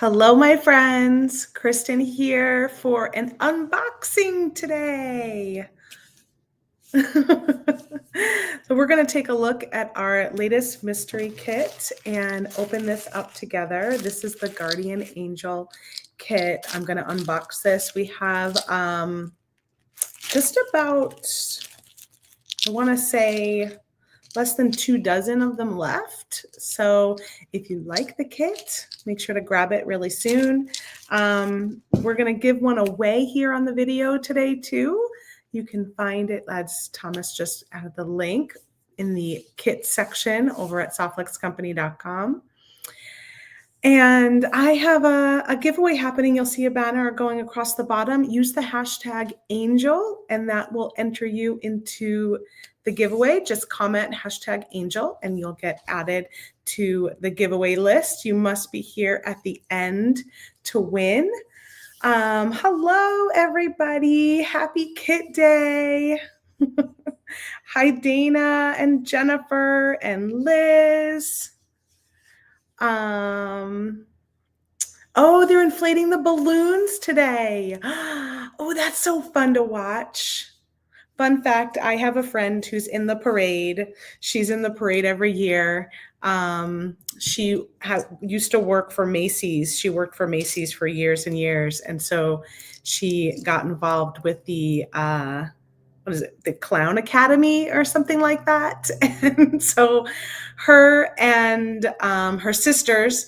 Hello, my friends. Kristen here for an unboxing today. So we're going to take a look at our latest mystery kit and open this up together. This is the Guardian Angel kit. I'm going to unbox this. We have just about, I want to say, less than 24 of them left. So if you like the kit, make sure to grab it really soon. We're going to give one away here on the video today too. You can find it, as Thomas just added the link, in the kit section over at softflexcompany.com. And I have a giveaway happening. You'll see a banner going across the bottom. Use the hashtag Angel, and that will enter you into the giveaway. Just comment hashtag Angel, and you'll get added to the giveaway list. You must be here at the end to win. Hello, everybody. Happy Kit Day. Hi, Dana and Jennifer and Liz. Oh, they're inflating the balloons today. Oh, that's so fun to watch. Fun fact, I have a friend who's in the parade. She's in the parade every year. She used to work for Macy's. She worked for Macy's for years and years. And so she got involved with the, what is it, the Clown Academy or something like that. And so her and her sisters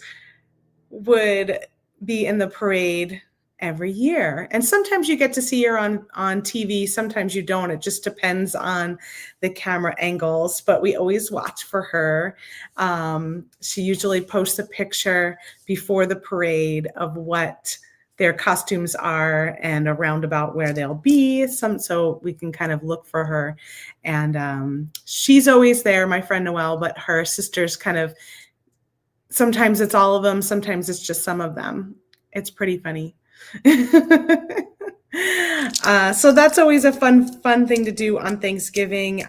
would be in the parade every year. And sometimes you get to see her on TV, sometimes you don't. It just depends on the camera angles, but we always watch for her. She usually posts a picture before the parade of what their costumes are and a roundabout where they'll be, so we can kind of look for her. And she's always there, my friend Noelle, but her sisters kind of, sometimes it's all of them, sometimes it's just some of them. It's pretty funny. So that's always a fun thing to do on Thanksgiving.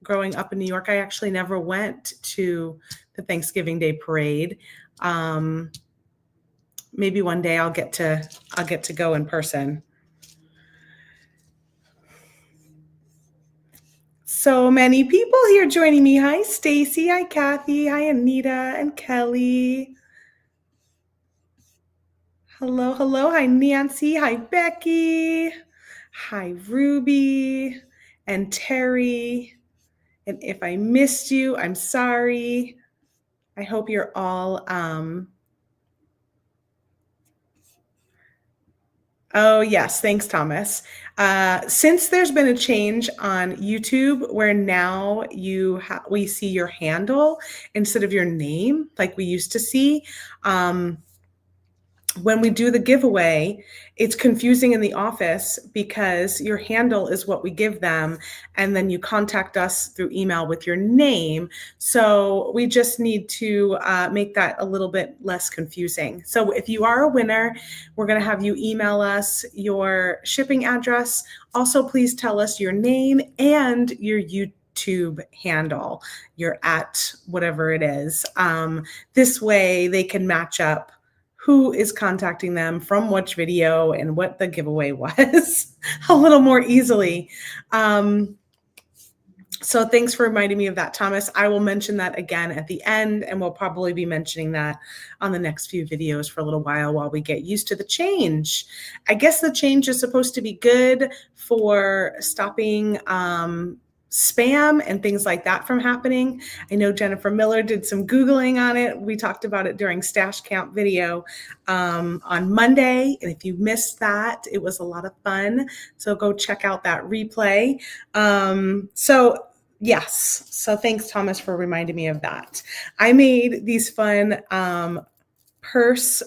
Growing up in New York, I actually never went to the Thanksgiving Day parade. Maybe one day I'll get to go in person. So many people here joining me. Hi, Stacy. Hi, Kathy. Hi, Anita and Kelly. Hello, hello. Hi, Nancy. Hi, Becky. Hi, Ruby and Terry. And if I missed you, I'm sorry. I hope you're all, oh, yes. Thanks, Thomas. Since there's been a change on YouTube where now we see your handle instead of your name like we used to see, when we do the giveaway, it's confusing in the office because your handle is what we give them, and then you contact us through email with your name. So we just need to make that a little bit less confusing. So if you are a winner, we're going to have you email us your shipping address. Also, please tell us your name and your YouTube handle, your at whatever it is. This way they can match up who is contacting them from which video and what the giveaway was a little more easily. So thanks for reminding me of that, Thomas. I will mention that again at the end, and we'll probably be mentioning that on the next few videos for a little while we get used to the change. I guess the change is supposed to be good for stopping spam and things like that from happening. I know Jennifer Miller did some Googling on it. We talked about it during Stash Camp video on Monday. And if you missed that, it was a lot of fun. So go check out that replay. So yes. So thanks, Thomas, for reminding me of that. I made these fun purse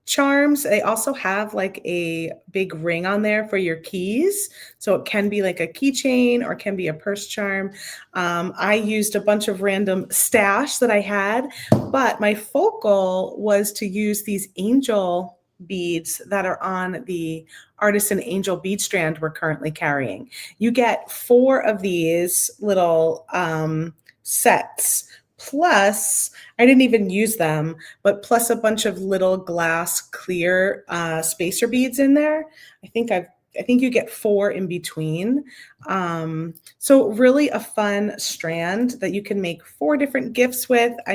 charms. They also have like a big ring on there for your keys. So it can be like a keychain or can be a purse charm. I used a bunch of random stash that I had, but my focal was to use these angel beads that are on the Artisan Angel bead strand we're currently carrying. You get 4 of these little sets plus I didn't even use them, but plus a bunch of little glass clear spacer beads in there. I think you get 4 in between. So really a fun strand that you can make 4 different gifts with. I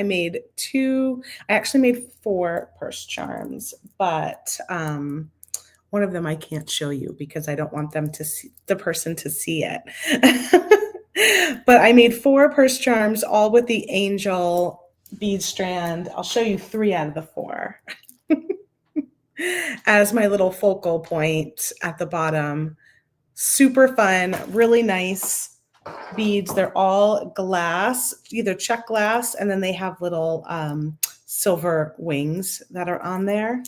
actually made 4 purse charms, but one of them I can't show you because I don't want the person to see it. But I made 4 purse charms, all with the angel bead strand. I'll show you 3 out of the 4 as my little focal point at the bottom. Super fun, really nice beads. They're all glass, either check glass, and then they have little silver wings that are on there.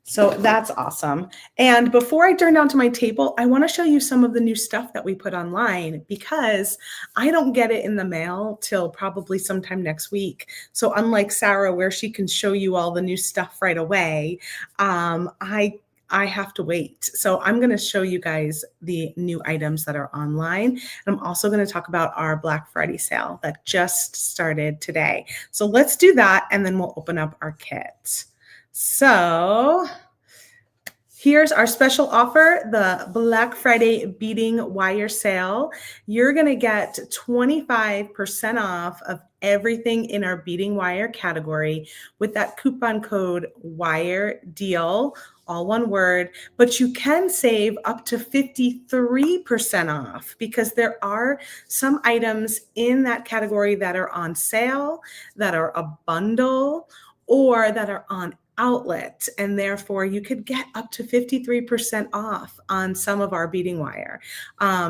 So that's awesome. And before I turn down to my table, I want to show you some of the new stuff that we put online because I don't get it in the mail till probably sometime next week. So unlike Sarah, where she can show you all the new stuff right away, I have to wait. So I'm going to show you guys the new items that are online. And I'm also going to talk about our Black Friday sale that just started today. So let's do that, and then we'll open up our kit. So here's our special offer, the Black Friday beading wire sale. You're going to get 25% off of everything in our beading wire category with that coupon code WIRE DEAL, all one word, but you can save up to 53% off because there are some items in that category that are on sale, that are a bundle, or that are on outlet, and therefore you could get up to 53% off on some of our beading wire.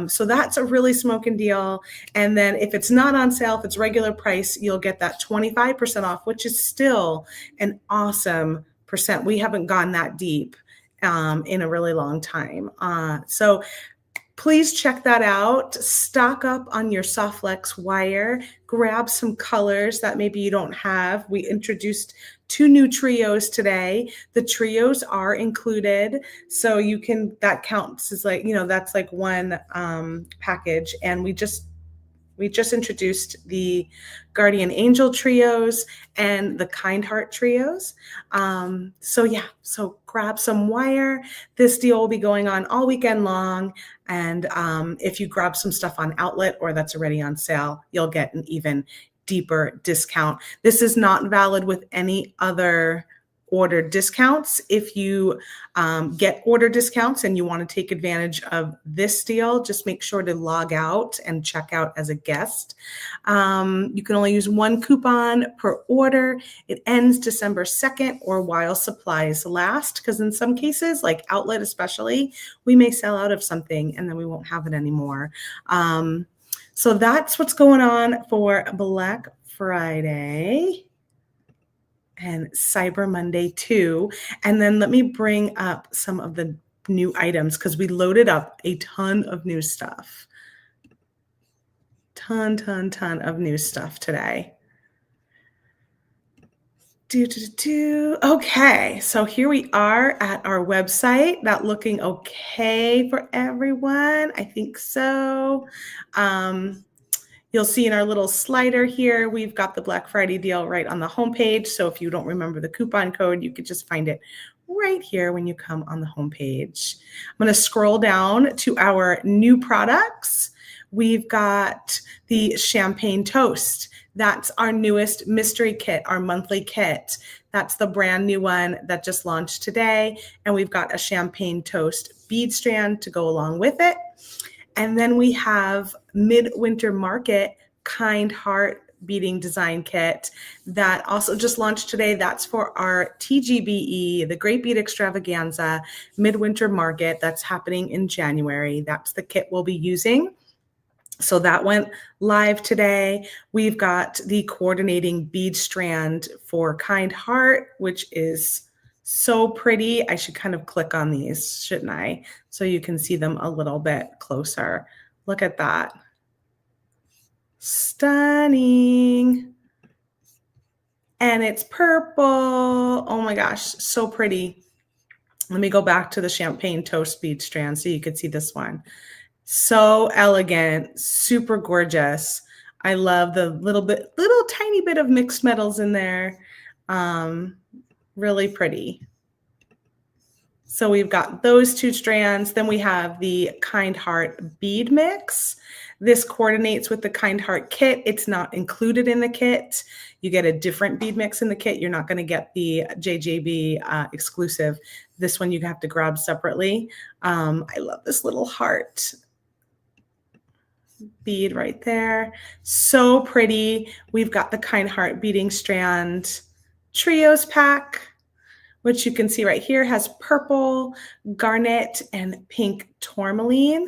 So that's a really smoking deal. And then if it's not on sale, if it's regular price, you'll get that 25% off, which is still an awesome percent. We haven't gone that deep in a really long time. So please check that out. Stock up on your Softflex wire. Grab some colors that maybe you don't have. We introduced 2 new trios today. The trios are included, so that counts as that's like one package. And we just introduced the Guardian Angel trios and the Kind Heart trios. So grab some wire. This deal will be going on all weekend long. And if you grab some stuff on outlet or that's already on sale, you'll get an even deeper discount. This is not valid with any other order discounts. If you get order discounts and you want to take advantage of this deal, just make sure to log out and check out as a guest. You can only use 1 coupon per order. It ends December 2nd or while supplies last, because in some cases, like outlet especially, we may sell out of something and then we won't have it anymore. So that's what's going on for Black Friday and Cyber Monday too. And then let me bring up some of the new items because we loaded up a ton of new stuff. Ton of new stuff today. Okay, so here we are at our website. That looking okay for everyone? I think so. You'll see in our little slider here, we've got the Black Friday deal right on the homepage. So if you don't remember the coupon code, you could just find it right here when you come on the homepage. I'm going to scroll down to our new products. We've got the Champagne Toast. That's our newest mystery kit, our monthly kit. That's the brand new one that just launched today. And we've got a Champagne Toast bead strand to go along with it. And then we have Midwinter Market Kind Heart beading design kit that also just launched today. That's for our TGBE, the Great Bead Extravaganza Midwinter Market. That's happening in January. That's the kit we'll be using. So that went live today. We've got the coordinating bead strand for Kind Heart, which is so pretty. I should kind of click on these, shouldn't I? So you can see them a little bit closer. Look at that. Stunning. And it's purple. Oh my gosh, so pretty. Let me go back to the Champagne Toast bead strand so you could see this one. So elegant, super gorgeous. I love the little tiny bit of mixed metals in there. Really pretty. So we've got those 2 strands. Then we have the Kind Heart bead mix. This coordinates with the Kind Heart kit. It's not included in the kit. You get a different bead mix in the kit. You're not going to get the JJB exclusive. This one you have to grab separately. I love this little heart bead right there. So pretty. We've got the Kind Heart beading strand trios pack, which you can see right here has purple, garnet, and pink tourmaline.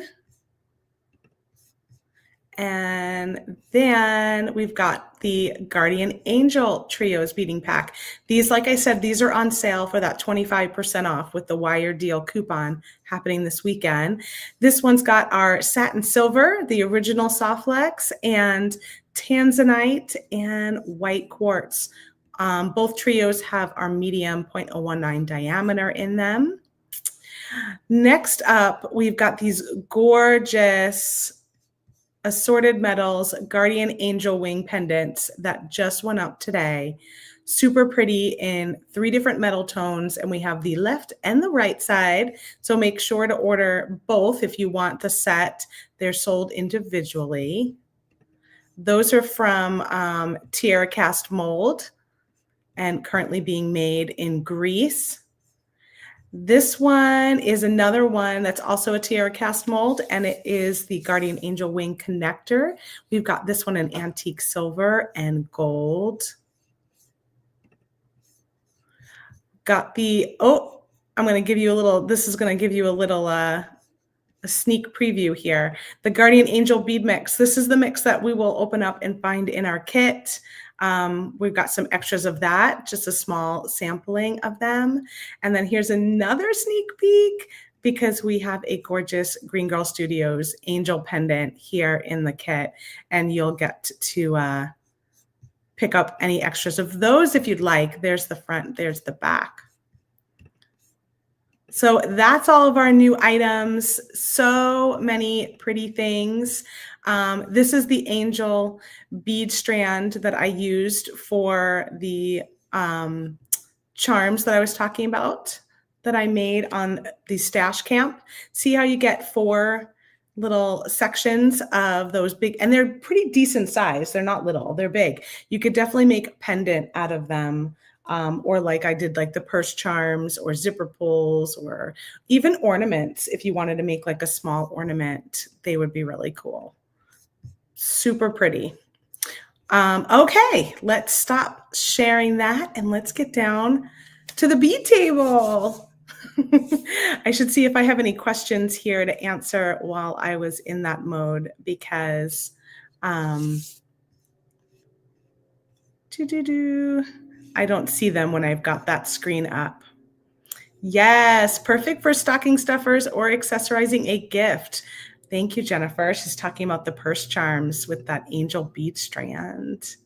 And then we've got the Guardian Angel Trios beading pack. These, like I said, these are on sale for that 25% off with the wire deal coupon happening this weekend. This one's got our satin silver, the original Softlex, and tanzanite and white quartz. Both trios have our medium 0.019 diameter in them. Next up, we've got these gorgeous assorted metals Guardian Angel wing pendants that just went up today. Super pretty in 3 different metal tones, and we have the left and the right side. So make sure to order both if you want the set. They're sold individually. Those are from Tierra Cast Mold and currently being made in Greece. This one is another one that's also a Tierra Cast mold, and it is the Guardian Angel Wing Connector. We've got this one in antique silver and gold. Got the, I'm going to give you a little, this is going to give you a little a sneak preview here. The Guardian Angel bead mix. This is the mix that we will open up and find in our kit. We've got some extras of that, just a small sampling of them. And then here's another sneak peek because we have a gorgeous Green Girl Studios angel pendant here in the kit, and you'll get to pick up any extras of those if you'd like. There's the front, there's the back. So that's all of our new items. So many pretty things. This is the angel bead strand that I used for the charms that I was talking about that I made on the stash camp. See how you get 4 little sections of those big, and they're pretty decent size. They're not little, they're big. You could definitely make a pendant out of them. Or like I did like the purse charms or zipper pulls or even ornaments. If you wanted to make like a small ornament, they would be really cool. Super pretty. Okay, let's stop sharing that and let's get down to the bead table. I should see if I have any questions here to answer while I was in that mode because I don't see them when I've got that screen up. Yes, perfect for stocking stuffers or accessorizing a gift. Thank you, Jennifer. She's talking about the purse charms with that angel bead strand.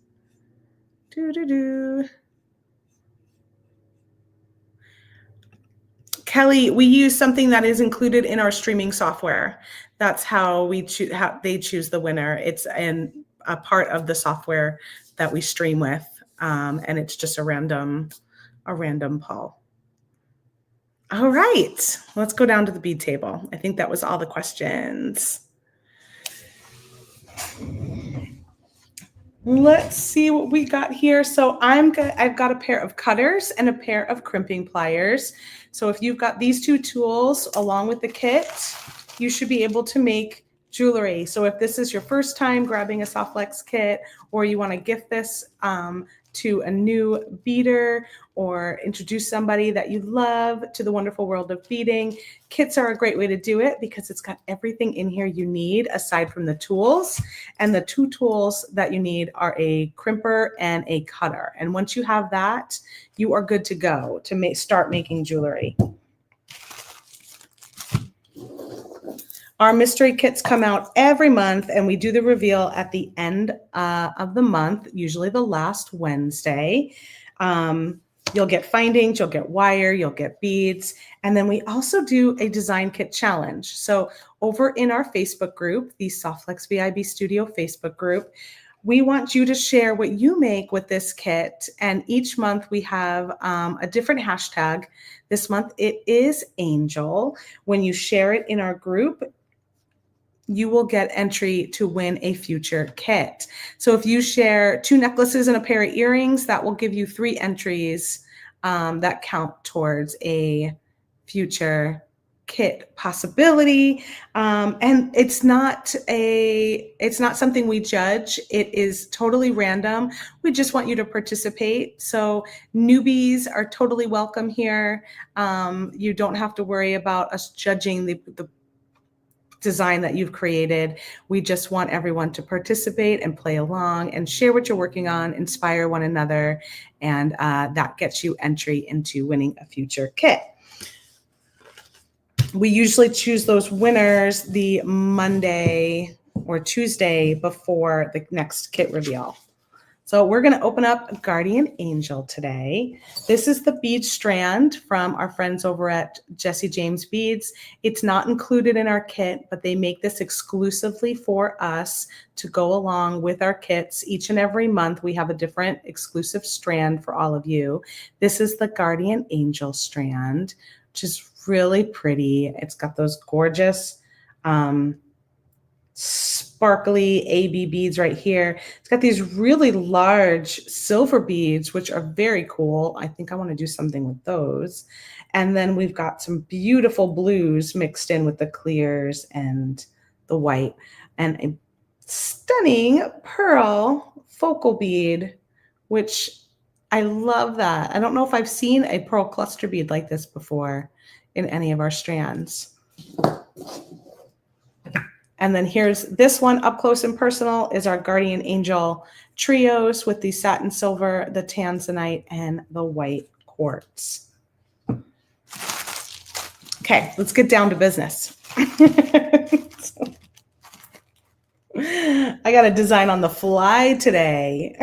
Kelly, we use something that is included in our streaming software. That's how we choose. How they choose the winner. It's a part of the software that we stream with. And it's just a random poll. All right, let's go down to the bead table. I think that was all the questions. Let's see what we got here. So I've got a pair of cutters and a pair of crimping pliers. So if you've got these 2 tools along with the kit, you should be able to make jewelry. So if this is your first time grabbing a Softlex kit, or you want to gift this to a new beader or introduce somebody that you love to the wonderful world of beading, kits are a great way to do it because it's got everything in here you need aside from the tools. And the 2 tools that you need are a crimper and a cutter. And once you have that, you are good to go to start making jewelry. Our mystery kits come out every month, and we do the reveal at the end of the month, usually the last Wednesday. You'll get findings, you'll get wire, you'll get beads, and then we also do a design kit challenge. So over in our Facebook group, the Softlex VIB Studio Facebook group, We want you to share what you make with this kit. And each month we have a different hashtag. This month it is Angel. When you share it in our group, you will get entry to win a future kit. So if you share 2 necklaces and a pair of earrings, that will give you 3 entries that count towards a future kit possibility. And it's not something we judge. It is totally random. We just want you to participate. So newbies are totally welcome here. You don't have to worry about us judging the design that you've created. We just want everyone to participate and play along and share what you're working on, inspire one another, and that gets you entry into winning a future kit. We usually choose those winners the Monday or Tuesday before the next kit reveal. So we're going to open up Guardian Angel today. This is the bead strand from our friends over at Jesse James Beads. It's not included in our kit, but they make this exclusively for us to go along with our kits. Each and every month, we have a different exclusive strand for all of you. This is the Guardian Angel strand, which is really pretty. It's got those gorgeous sparkly AB beads right here. It's got these really large silver beads, which are very cool. I think I want to do something with those. And then we've got some beautiful blues mixed in with the clears and the white, and a stunning pearl focal bead, which I love that. I don't know if I've seen a pearl cluster bead like this before in any of our strands. And then here's this one up close and personal is our Guardian Angel trios with the satin silver, the tanzanite, and the white quartz. Okay, let's get down to business. I got a design on the fly today.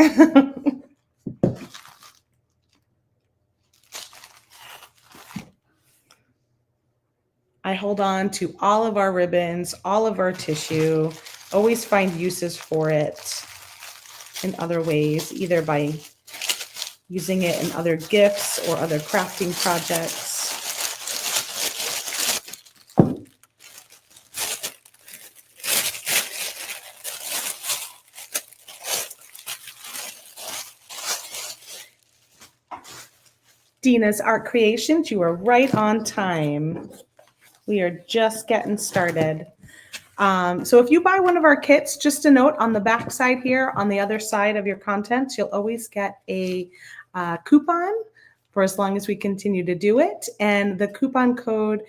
I hold on to all of our ribbons, all of our tissue, always find uses for it in other ways, either by using it in other gifts or other crafting projects. Dina's Art Creations, you are right on time. We are just getting started. So if you buy one of our kits, just a note on the back side here, on the other side of your contents, you'll always get a coupon for as long as we continue to do it. And the coupon code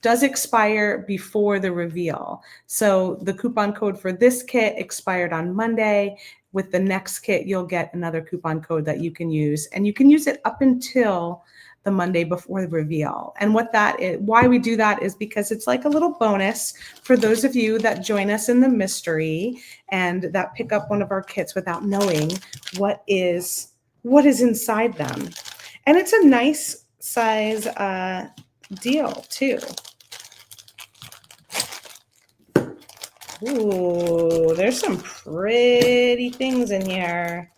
does expire before the reveal. So the coupon code for this kit expired on Monday. With the next kit, you'll get another coupon code that you can use. And you can use it up until the Monday before the reveal. And what that is, why we do that is because it's like a little bonus for those of you that join us in the mystery and that pick up one of our kits without knowing what is inside them. And it's a nice size deal too. Ooh, there's some pretty things in here.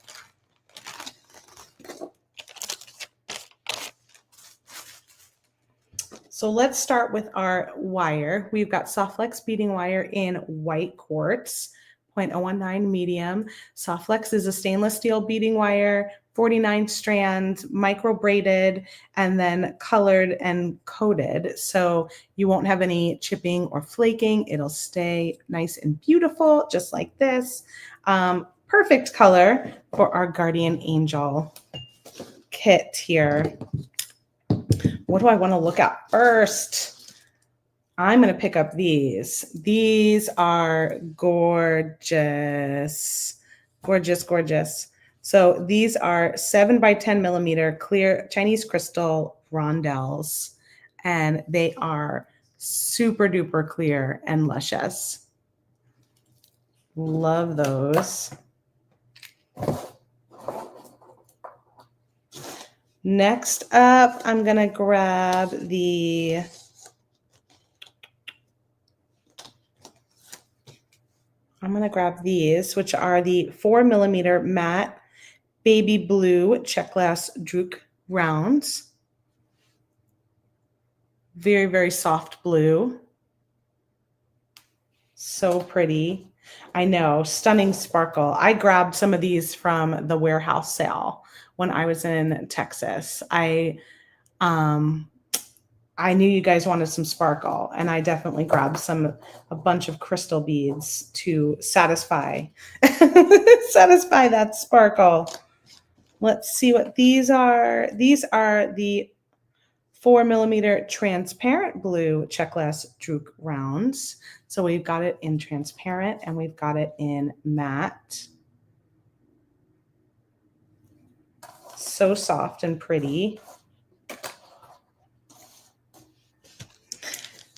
So let's start with our wire. We've got Softflex beading wire in white quartz, 0.019 medium. Softflex is a stainless steel beading wire, 49 strands, micro braided, and then colored and coated. So you won't have any chipping or flaking. It'll stay nice and beautiful, just like this. Perfect color for our Guardian Angel kit here. What do I want to look at first? I'm going to pick up these. These are gorgeous, gorgeous, gorgeous. So these are 7 by 10 millimeter clear Chinese crystal rondelles, and they are super duper clear and luscious. Love those. Next up, I'm going to grab going to grab these, which are the 4mm matte baby blue check glass Druk rounds. Very, very soft blue. So pretty. I know, stunning sparkle. I grabbed some of these from the warehouse sale when I was in Texas. I knew you guys wanted some sparkle, and I definitely grabbed a bunch of crystal beads to satisfy satisfy that sparkle. Let's see what these are. These are the 4mm transparent blue check glass Druk rounds. So we've got it in transparent and we've got it in matte. So soft and pretty.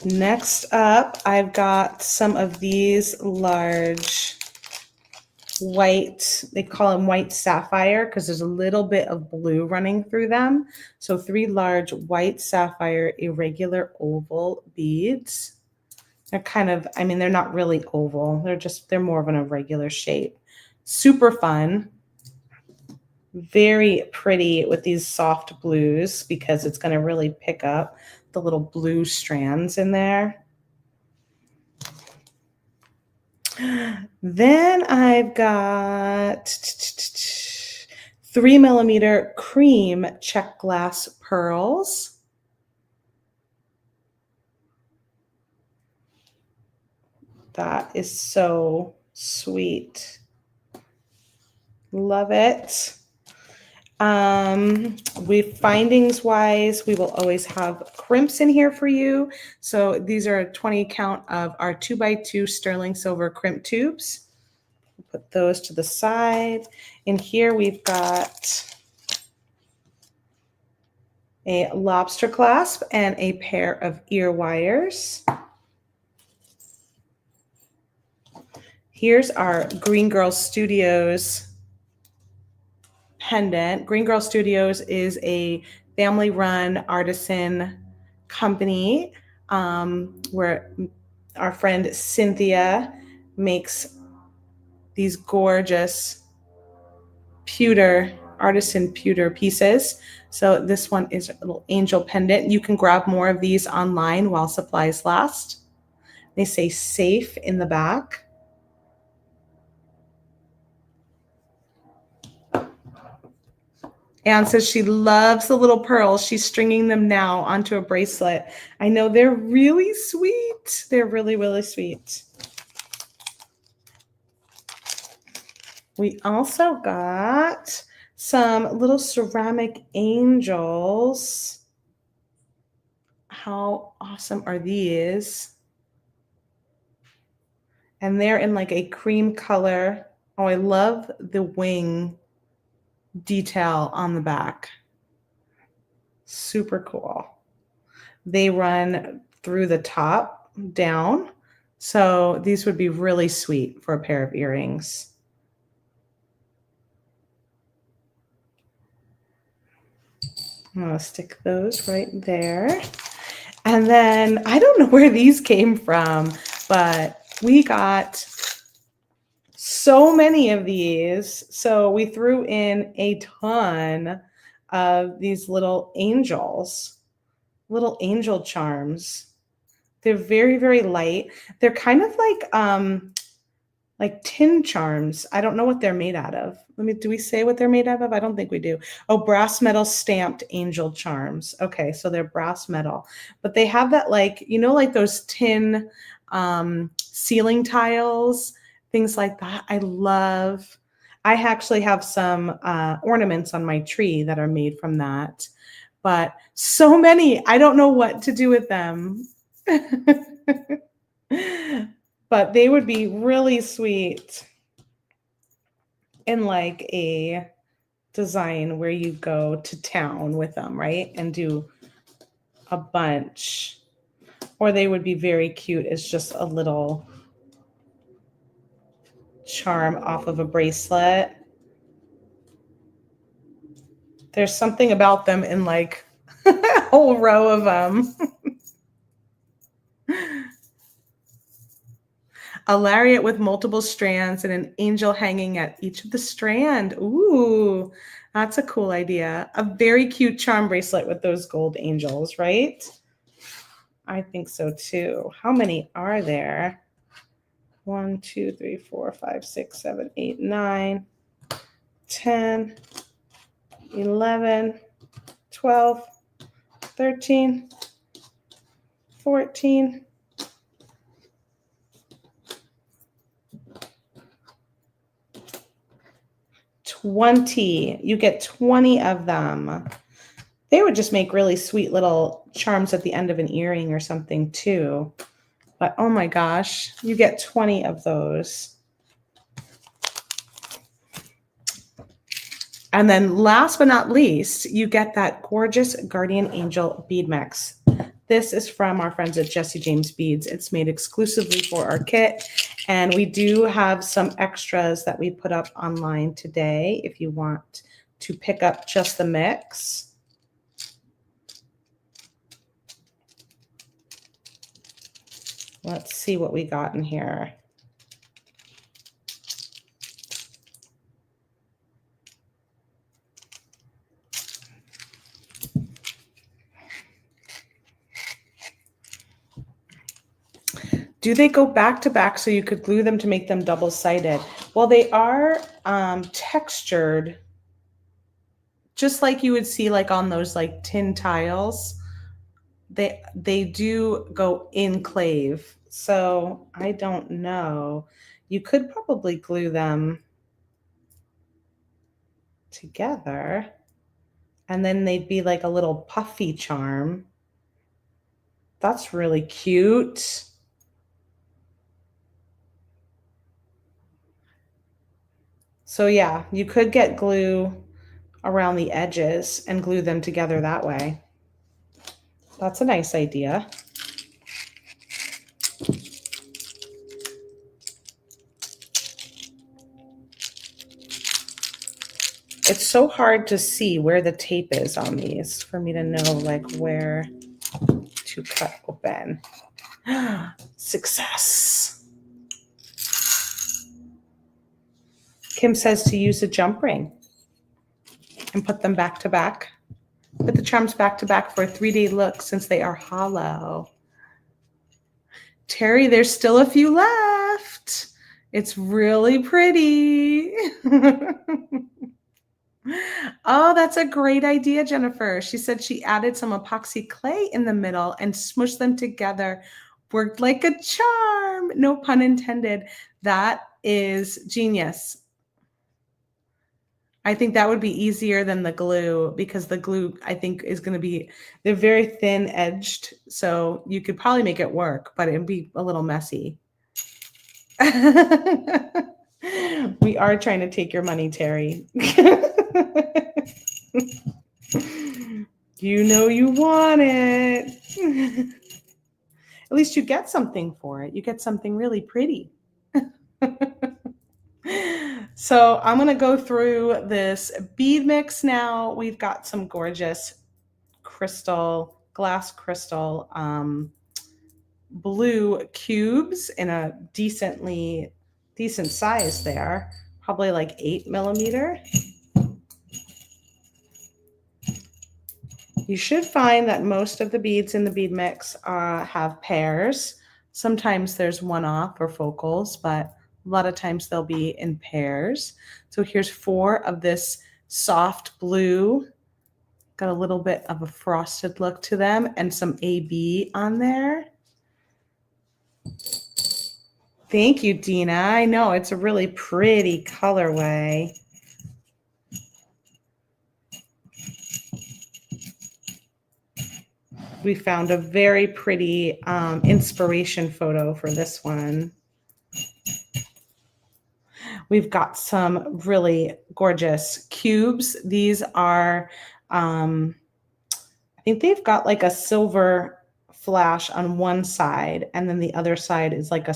Next up, I've got some of these large white, they call them white sapphire because there's a little bit of blue running through them. So 3 large white sapphire irregular oval beads. They're kind of, I mean, they're not really oval. They're more of an irregular shape. Super fun. Very pretty with these soft blues because it's going to really pick up the little blue strands in there. Then I've got 3mm cream check glass pearls. That is so sweet. Love it. Findings wise, we will always have crimps in here for you. So these are a 20 count of our 2x2 sterling silver crimp tubes. Put those to the side. In here we've got a lobster clasp and a pair of ear wires. Here's our Green Girl Studios pendant. Green Girl Studios is a family-run artisan company where our friend Cynthia makes these gorgeous artisan pewter pieces. So this one is a little angel pendant. You can grab more of these online while supplies last. They say safe in the back. Anne says she loves the little pearls. She's stringing them now onto a bracelet. I know, they're really sweet. They're really, really sweet. We also got some little ceramic angels. How awesome are these? And they're in like a cream color. Oh, I love the wing detail on the back. Super cool. They run through the top down. So these would be really sweet for a pair of earrings. I'm going to stick those right there. And then I don't know where these came from, but we got so many of these. So we threw in a ton of these little angels, little angel charms. They're very, very light. They're kind of like tin charms. I don't know what they're made out of. Do we say what they're made out of? I don't think we do. Oh, brass metal stamped angel charms. Okay, so they're brass metal, but they have that like those tin ceiling tiles, things like that. I actually have some ornaments on my tree that are made from that, but so many, I don't know what to do with them. But they would be really sweet in like a design where you go to town with them, right? And do a bunch. Or they would be very cute as just a little charm off of a bracelet. There's something about them in like a whole row of them. A lariat with multiple strands and an angel hanging at each of the strand. Ooh, that's a cool idea. A very cute charm bracelet with those gold angels, right? I think so too. How many are there? 1, 2, 3, 4, 5, 6, 7, 8, 9, 10, 11, 12, 13, 14. 20. You get 20 of them. They would just make really sweet little charms at the end of an earring or something too. But oh my gosh, you get 20 of those. And then last but not least, you get that gorgeous Guardian Angel bead mix. This is from our friends at Jesse James Beads. It's made exclusively for our kit. And we do have some extras that we put up online today if you want to pick up just the mix. Let's see what we got in here. Do they go back to back so you could glue them to make them double-sided? Well, they are textured, just like you would see like on those like tin tiles. They do go enclave. So I don't know. You could probably glue them together and then they'd be like a little puffy charm. That's really cute. So yeah, you could get glue around the edges and glue them together that way. That's a nice idea. It's so hard to see where the tape is on these for me to know like where to cut open. Success. Kim says to use a jump ring and put them back to back. Put the charms back to back for a 3-day look since they are hollow. Terry, there's still a few left. It's really pretty. Oh, that's a great idea, Jennifer. She said she added some epoxy clay in the middle and smushed them together. Worked like a charm. No pun intended. That is genius. I think that would be easier than the glue because the glue, I think, is going to be, they're very thin edged. So you could probably make it work, but it'd be a little messy. We are trying to take your money, Terry. You know you want it. At least you get something for it. You get something really pretty. So I'm going to go through this bead mix now. We've got some gorgeous crystal, glass crystal, blue cubes in a decent size there, probably like 8mm. You should find that most of the beads in the bead mix have pairs. Sometimes there's one-off or focals, but a lot of times they'll be in pairs. So here's 4 of this soft blue. Got a little bit of a frosted look to them and some AB on there. Thank you, Dina. I know it's a really pretty colorway. We found a very pretty inspiration photo for this one. We've got some really gorgeous cubes. These are, I think they've got like a silver flash on one side, and then the other side is like a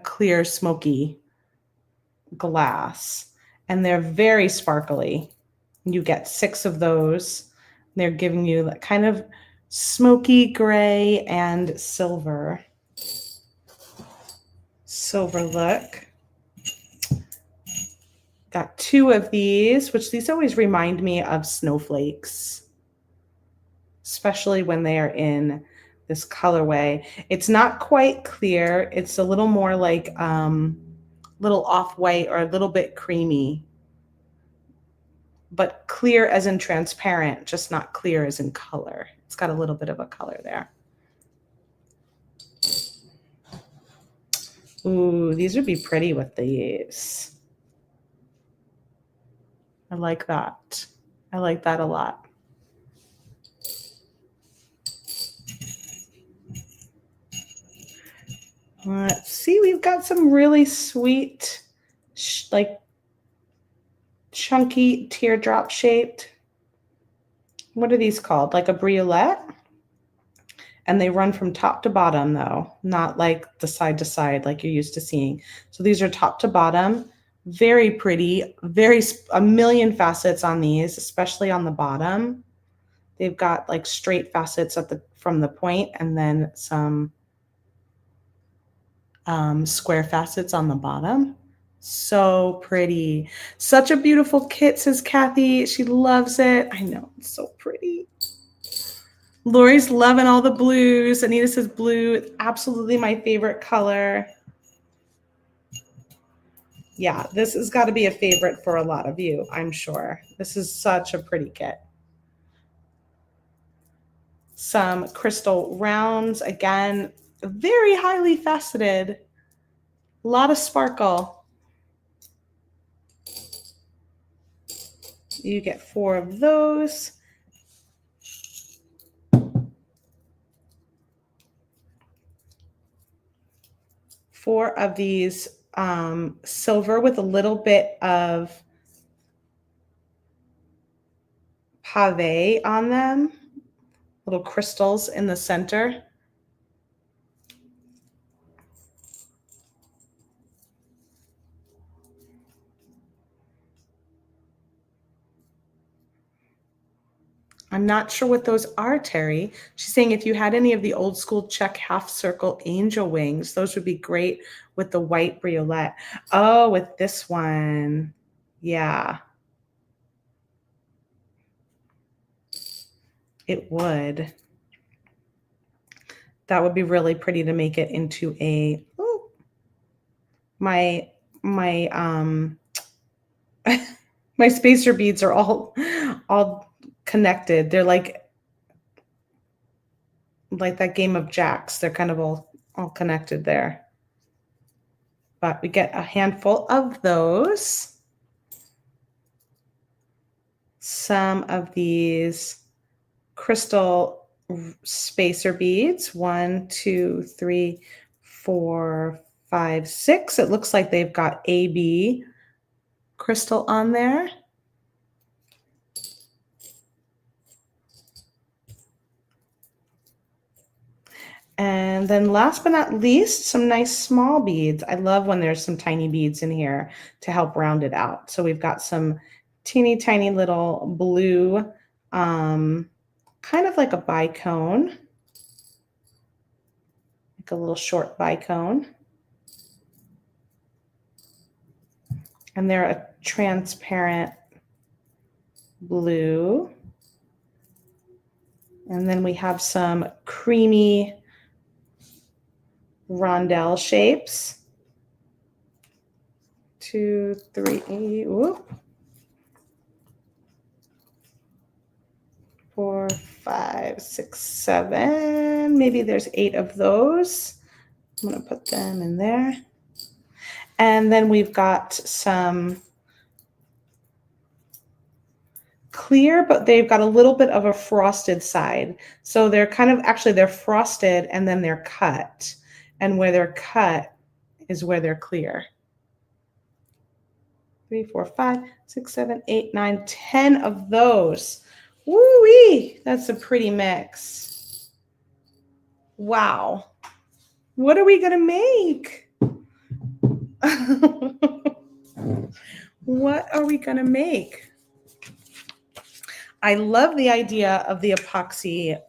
clear smoky glass. And they're very sparkly. You get 6 of those. They're giving you that kind of smoky gray and silver. silver look. Got 2 of these, which these always remind me of snowflakes, especially when they are in this colorway. It's not quite clear. It's a little more like little off-white or a little bit creamy, but clear as in transparent, just not clear as in color. It's got a little bit of a color there. Ooh, these would be pretty with these. I like that. I like that a lot. Let's see, we've got some really sweet, like chunky teardrop shaped. What are these called? Like a briolette? And they run from top to bottom though, not like the side to side like you're used to seeing. So these are top to bottom, very pretty, a million facets on these, especially on the bottom. They've got like straight facets from the point and then some square facets on the bottom. So pretty. Such a beautiful kit, says Kathy. She loves it. I know, it's so pretty. Lori's loving all the blues. Anita says blue. It's absolutely my favorite color. Yeah, this has got to be a favorite for a lot of you, I'm sure. This is such a pretty kit. Some crystal rounds. Again, very highly faceted. A lot of sparkle. You get 4 of those. Four of these silver with a little bit of pave on them, little crystals in the center. I'm not sure what those are, Terry. She's saying if you had any of the old school check half circle angel wings, those would be great with the white briolette. Oh, with this one. Yeah. It would. That would be really pretty to make it into a, oh, my my spacer beads are all connected. They're like that game of jacks. They're kind of all connected there. But we get a handful of those. Some of these crystal spacer beads. 1, 2, 3, 4, 5, 6. It looks like they've got AB crystal on there. And then last but not least, some nice small beads. I love when there's some tiny beads in here to help round it out. So we've got some teeny tiny little blue, kind of like a bicone, like a little short bicone. And they're a transparent blue. And then we have some creamy rondelle shapes. 2, 3, whoop. 4, 5, 6, 7. Maybe there's 8 of those. I'm going to put them in there. And then we've got some clear, but they've got a little bit of a frosted side. So they're kind of, actually they're frosted and then they're cut. And where they're cut is where they're clear. 3, 4, 5, 6, 7, 8, 9, 10 of those. Woo-wee! That's a pretty mix. Wow. What are we going to make? What are we going to make? I love the idea of the epoxy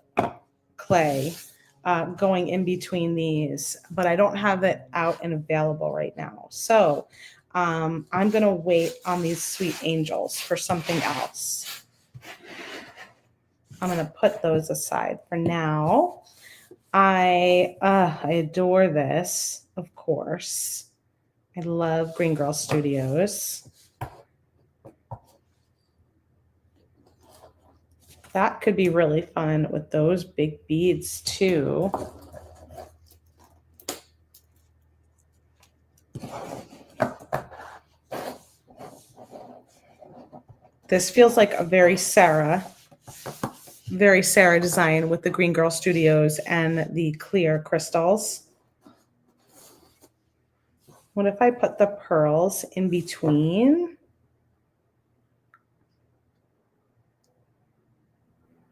clay. going in between these, but I don't have it out and available right now. So I'm going to wait on these sweet angels for something else. I'm going to put those aside for now. I adore this, of course. I love Green Girl Studios. That could be really fun with those big beads too. This feels like a very Sarah design with the Green Girl Studios and the clear crystals. What if I put the pearls in between?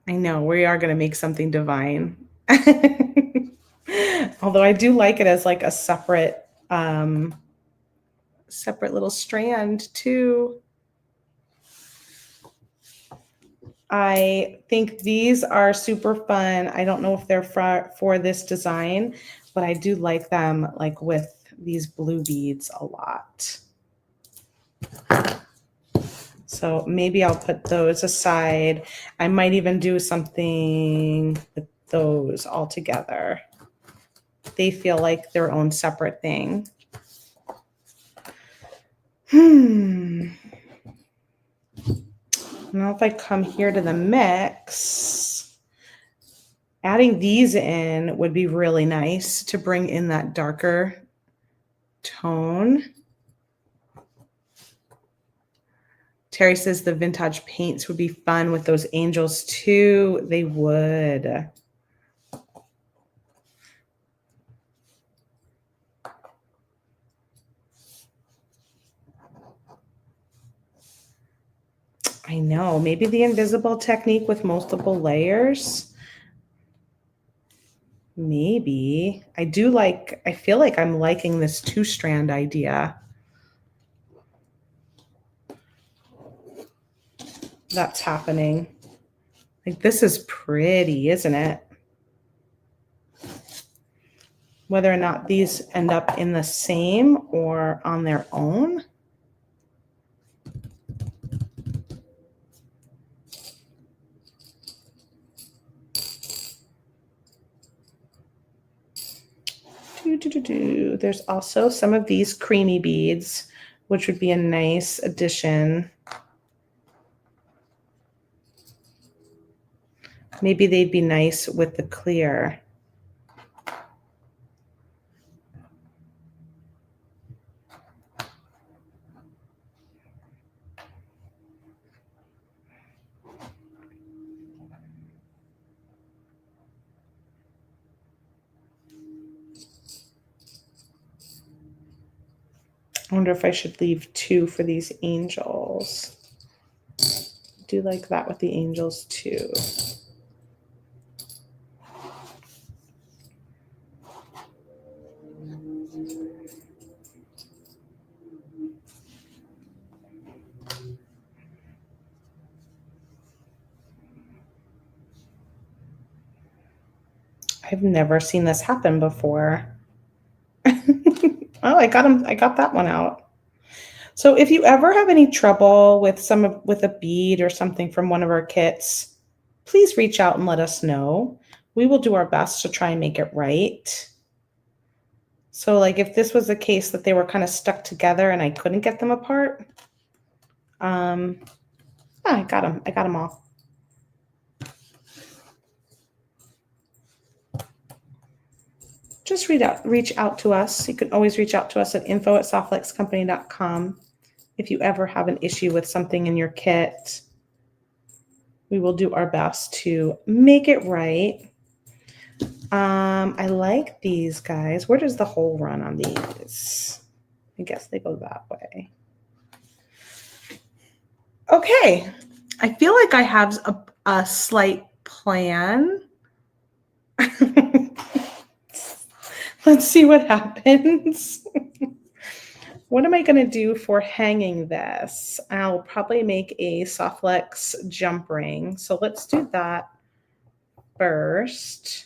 I know, we are going to make something divine. Although I do like it as like a separate little strand too. I think these are super fun. I don't know if they're for this design, but I do like them like with these blue beads a lot. So maybe I'll put those aside. I might even do something with those all together. They feel like their own separate thing. Now if I come here to the mix, adding these in would be really nice to bring in that darker tone. Terry says the vintage paints would be fun with those angels too. They would. I know, maybe the invisible technique with multiple layers. Maybe. I feel like I'm liking this 2-strand idea. That's happening. Like this is pretty, isn't it? Whether or not these end up in the same or on their own. There's also some of these creamy beads, which would be a nice addition. Maybe they'd be nice with the clear. I wonder if I should leave 2 for these angels. I do like that with the angels too. I've never seen this happen before. Oh, I got that one out. So if you ever have any trouble with a bead or something from one of our kits, please reach out and let us know. We will do our best to try and make it right. So like if this was the case that they were kind of stuck together and I couldn't get them apart, I got them all. Just reach out to us. You can always reach out to us at info@softflexcompany.com. If you ever have an issue with something in your kit, we will do our best to make it right. I like these guys. Where does the hole run on these? I guess they go that way. Okay. I feel like I have a slight plan. Let's see what happens. What am I going to do for hanging this? I'll probably make a Softflex jump ring. So let's do that first.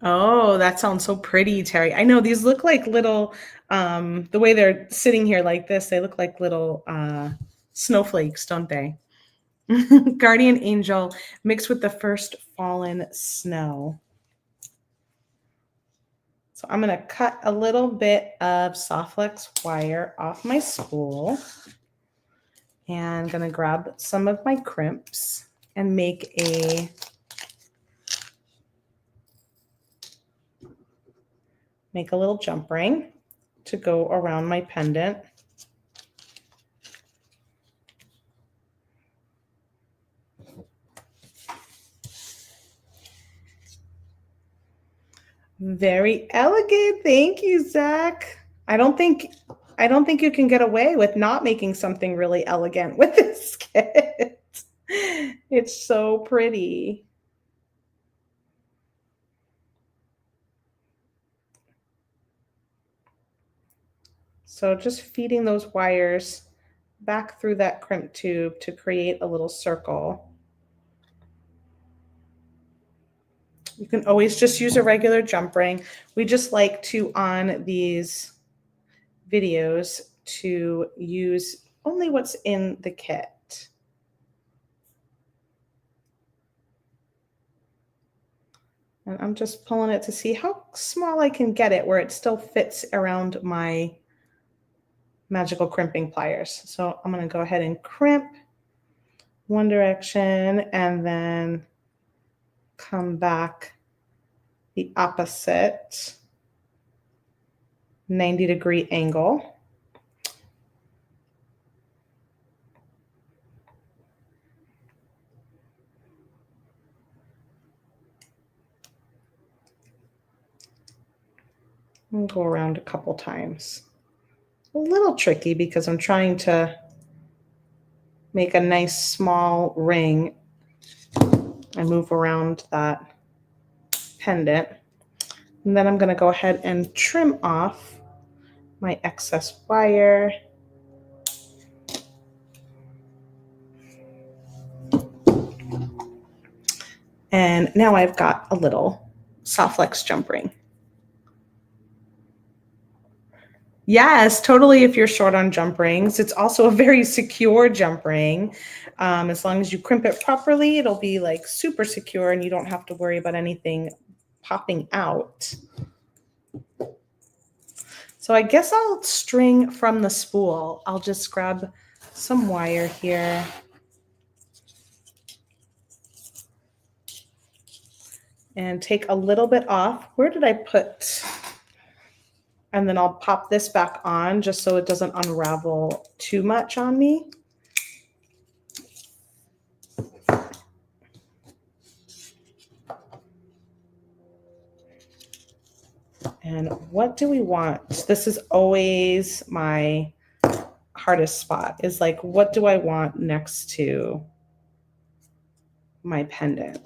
Oh, that sounds so pretty, Terry. I know these look like little, the way they're sitting here like this, they look like little snowflakes, don't they? Guardian angel mixed with the first fallen snow. So I'm going to cut a little bit of soft flex wire off my spool. And I'm going to grab some of my crimps and make a little jump ring to go around my pendant. Very elegant. Thank you, Zach. I don't think you can get away with not making something really elegant with this kit. It's so pretty. So just feeding those wires back through that crimp tube to create a little circle. You can always just use a regular jump ring. We just like to, on these videos, to use only what's in the kit. And I'm just pulling it to see how small I can get it where it still fits around my magical crimping pliers. So I'm going to go ahead and crimp one direction and then come back the opposite 90-degree angle. And go around a couple times. A little tricky because I'm trying to make a nice small ring. I move around that pendant. And then I'm going to go ahead and trim off my excess wire. And now I've got a little soft flex jump ring. Yes, totally. If you're short on jump rings, it's also a very secure jump ring. As long as you crimp it properly, it'll be like super secure and you don't have to worry about anything popping out. So I guess I'll string from the spool. I'll just grab some wire here. And take a little bit off. Where did I put? And then I'll pop this back on just so it doesn't unravel too much on me. And what do we want? This is always my hardest spot, is like, what do I want next to my pendant?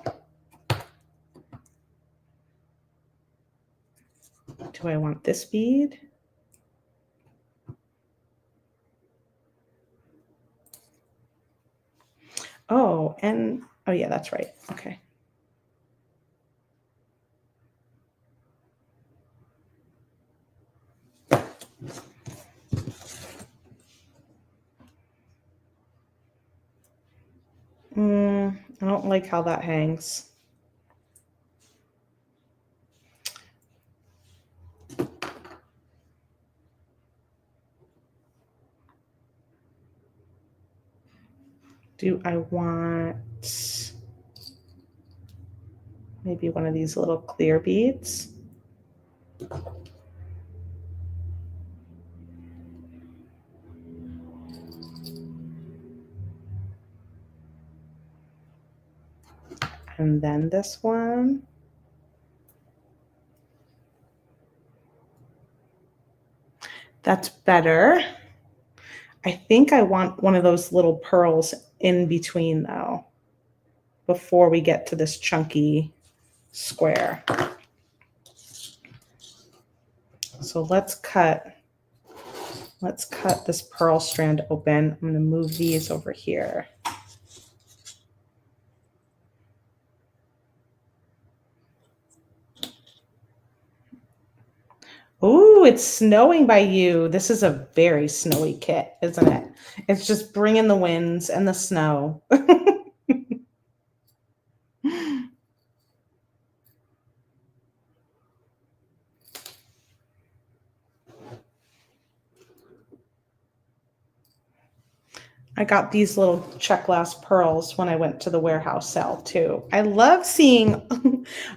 Do I want this bead? Oh, and oh yeah, that's right. Okay. I don't like how that hangs. Do I want maybe one of these little clear beads? And then this one. That's better. I think I want one of those little pearls in between though, before we get to this chunky square. So let's cut this pearl strand open. I'm going to move these over here. Ooh, it's snowing by you. This is a very snowy kit, isn't it? It's just bringing the winds and the snow. I got these little check glass pearls when I went to the warehouse sale too. I love seeing,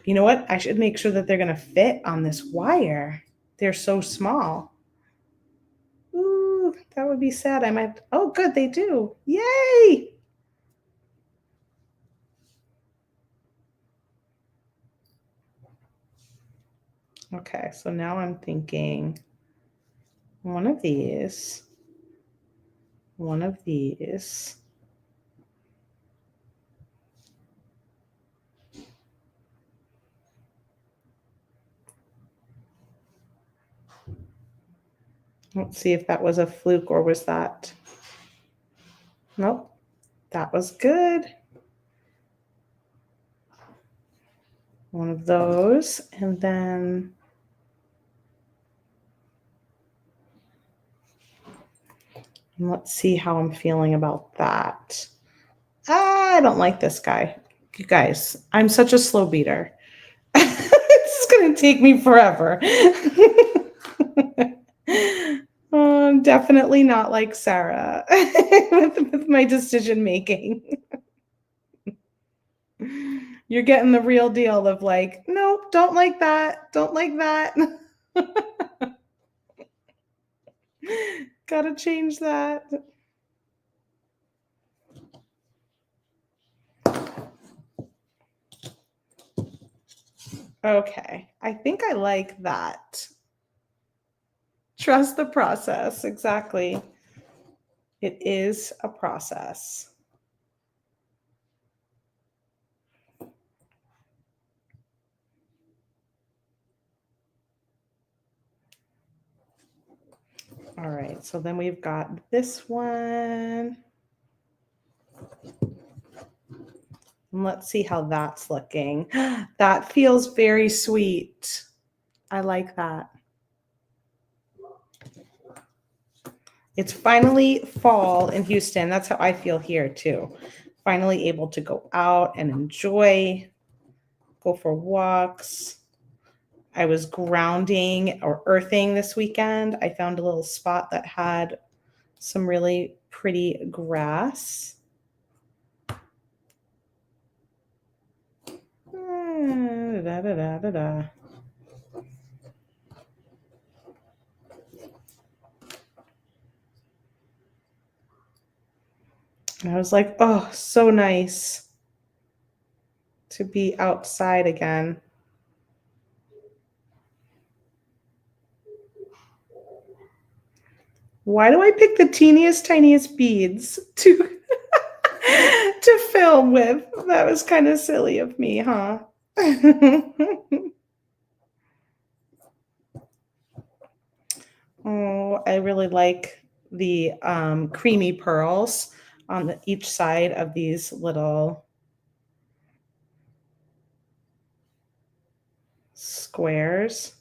you know what? I should make sure that they're going to fit on this wire. They're so small. Ooh, that would be sad. I might, oh, good, they do. Yay! Okay, so now I'm thinking one of these, one of these. Let's see if that was a fluke or was that, nope, that was good. One of those, and then let's see how I'm feeling about that. I don't like this guy. You guys, I'm such a slow beater. It's going to take me forever. Definitely not like Sarah with my decision making. You're getting the real deal of like, nope, don't like that. Don't like that. Gotta change that. Okay, I think I like that. Trust the process. Exactly. It is a process. All right, so then we've got this one. And let's see how that's looking. That feels very sweet. I like that. It's finally fall in Houston. That's how I feel here too. Finally able to go out and enjoy, go for walks. I was grounding or earthing this weekend. I found a little spot that had some really pretty grass. Da, da, da, da, da. And I was like, oh, so nice to be outside again. Why do I pick the teeniest, tiniest beads to to film with? That was kind of silly of me, huh? Oh, I really like the creamy pearls on each side of these little squares.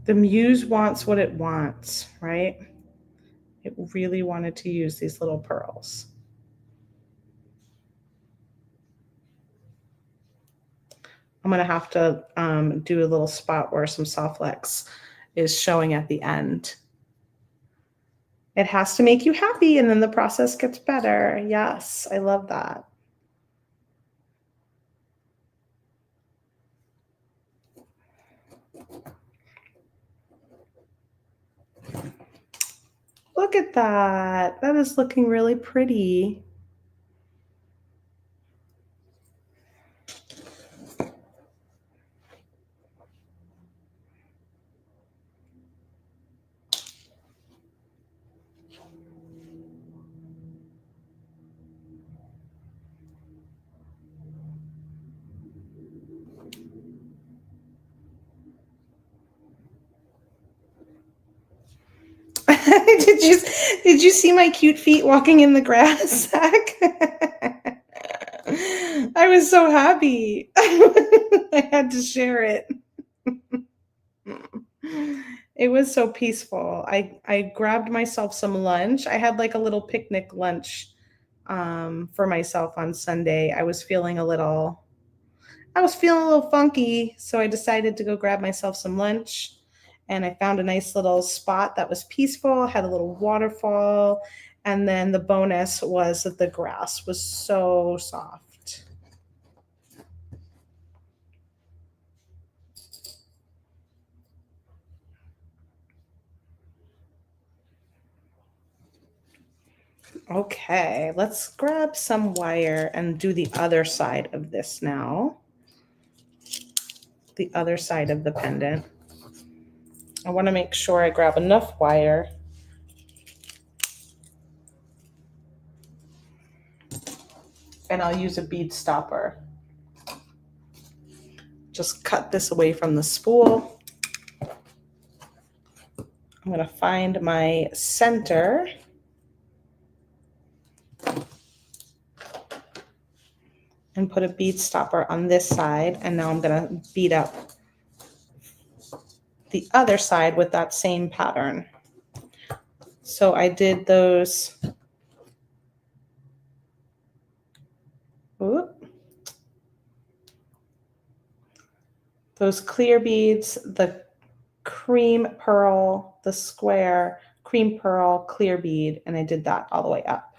The muse wants what it wants, right? It really wanted to use these little pearls. I'm going to have to do a little spot where some soft flex is showing at the end. It has to make you happy and then the process gets better. Yes, I love that. Look at that. That is looking really pretty. Did you see my cute feet walking in the grass, Zach? I was so happy. I had to share it. It was so peaceful. I grabbed myself some lunch. I had like a little picnic lunch for myself on Sunday. I was feeling a little funky, so I decided to go grab myself some lunch. And I found a nice little spot that was peaceful, had a little waterfall, and then the bonus was that the grass was so soft. Okay, let's grab some wire and do the other side of this now. The other side of the pendant. I want to make sure I grab enough wire. And I'll use a bead stopper. Just cut this away from the spool. I'm going to find my center. And put a bead stopper on this side. And now I'm going to bead up the other side with that same pattern. So I did those. Those clear beads, the cream pearl, the square, cream pearl, clear bead, and I did that all the way up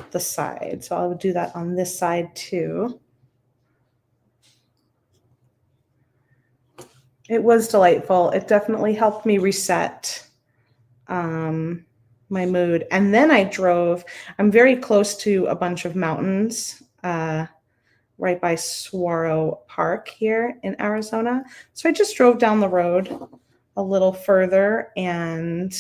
the side. So I'll do that on this side too. It was delightful. It definitely helped me reset my mood. And then I'm very close to a bunch of mountains right by Saguaro Park here in Arizona. So I just drove down the road a little further and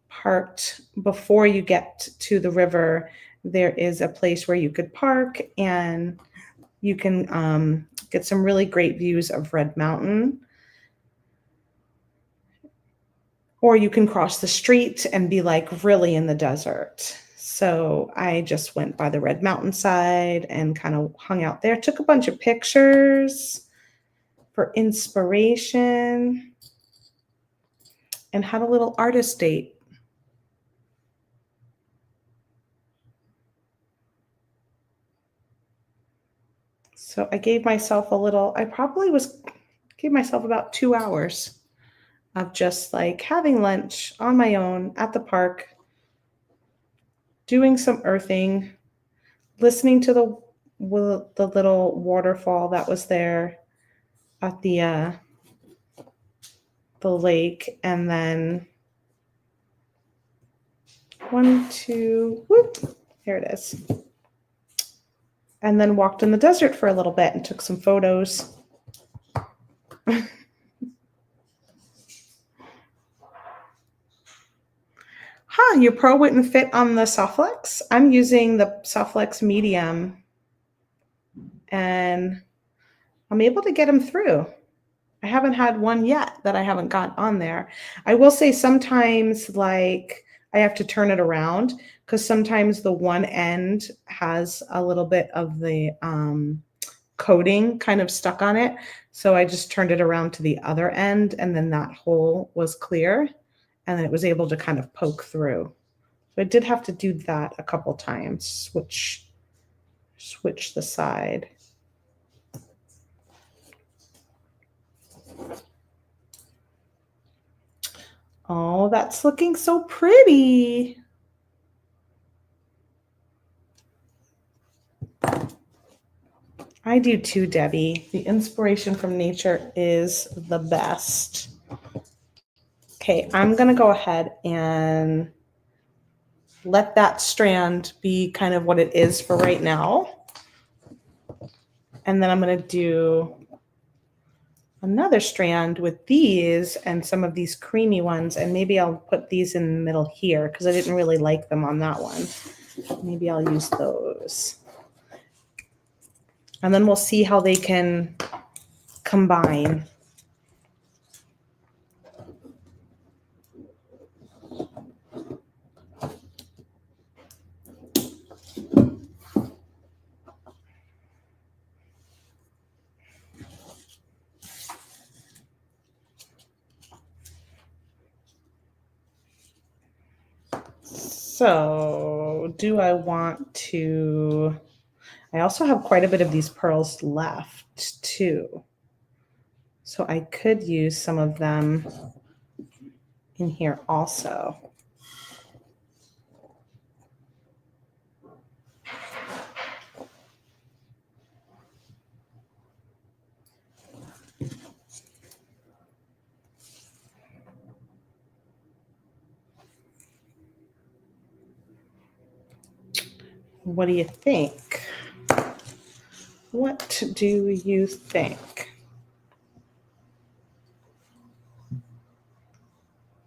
parked. Before you get to the river, there is a place where you could park and you can get some really great views of Red Mountain. Or you can cross the street and be like really in the desert. So I just went by the Red Mountain side and kind of hung out there, took a bunch of pictures for inspiration, and had a little artist date. So I gave myself gave myself about 2 hours of just like having lunch on my own at the park, doing some earthing, listening to the little waterfall that was there at the lake, and then here it is. And then walked in the desert for a little bit and took some photos. Your pearl wouldn't fit on the Softflex? I'm using the Softflex medium and I'm able to get them through. I haven't had one yet that I haven't got on there. I will say sometimes like I have to turn it around because sometimes the one end has a little bit of the coating kind of stuck on it. So I just turned it around to the other end and then that hole was clear and then it was able to kind of poke through. So I did have to do that a couple times, switch the side. Oh, that's looking so pretty. I do too, Debbie. The inspiration from nature is the best. Okay, I'm going to go ahead and let that strand be kind of what it is for right now. And then I'm going to do another strand with these and some of these creamy ones. And maybe I'll put these in the middle here because I didn't really like them on that one. Maybe I'll use those. And then we'll see how they can combine. So, do I want to? I also have quite a bit of these pearls left too. So I could use some of them in here also. What do you think? What do you think?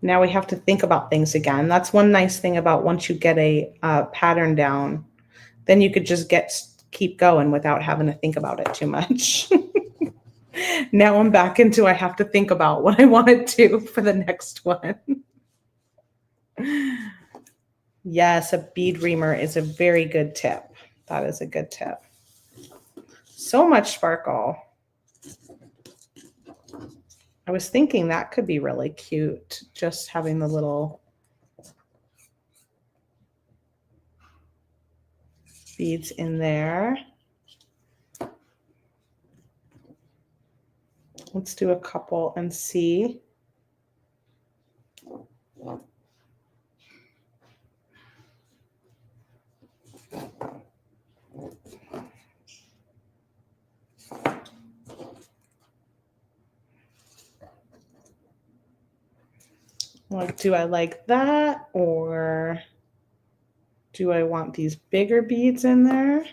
Now we have to think about things again. That's one nice thing about once you get a pattern down, then you could just keep going without having to think about it too much. Now I'm back into I have to think about what I want to do for the next one. Yes, a bead reamer is a very good tip. That is a good tip. So much sparkle. I was thinking that could be really cute, just having the little beads in there. Let's do a couple and see. Like, do I like that, or do I want these bigger beads in there?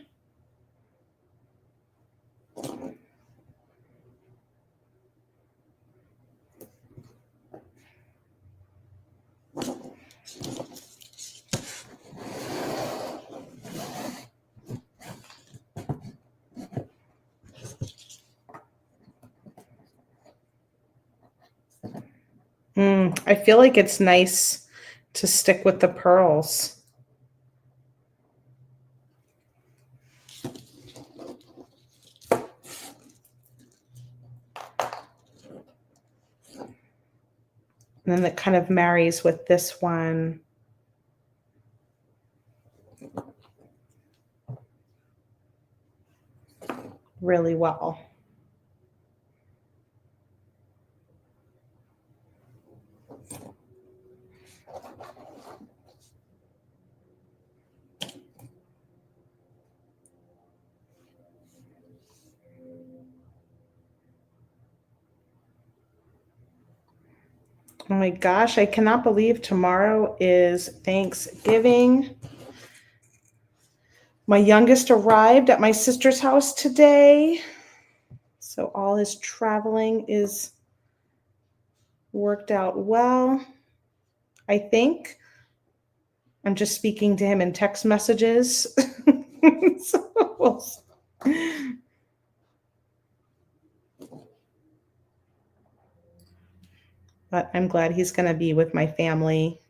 I feel like it's nice to stick with the pearls. And then it kind of marries with this one. Really well. Oh my gosh, I cannot believe tomorrow is Thanksgiving. My youngest arrived at my sister's house today. So all his traveling is worked out well. I think I'm just speaking to him in text messages. So but I'm glad he's going to be with my family.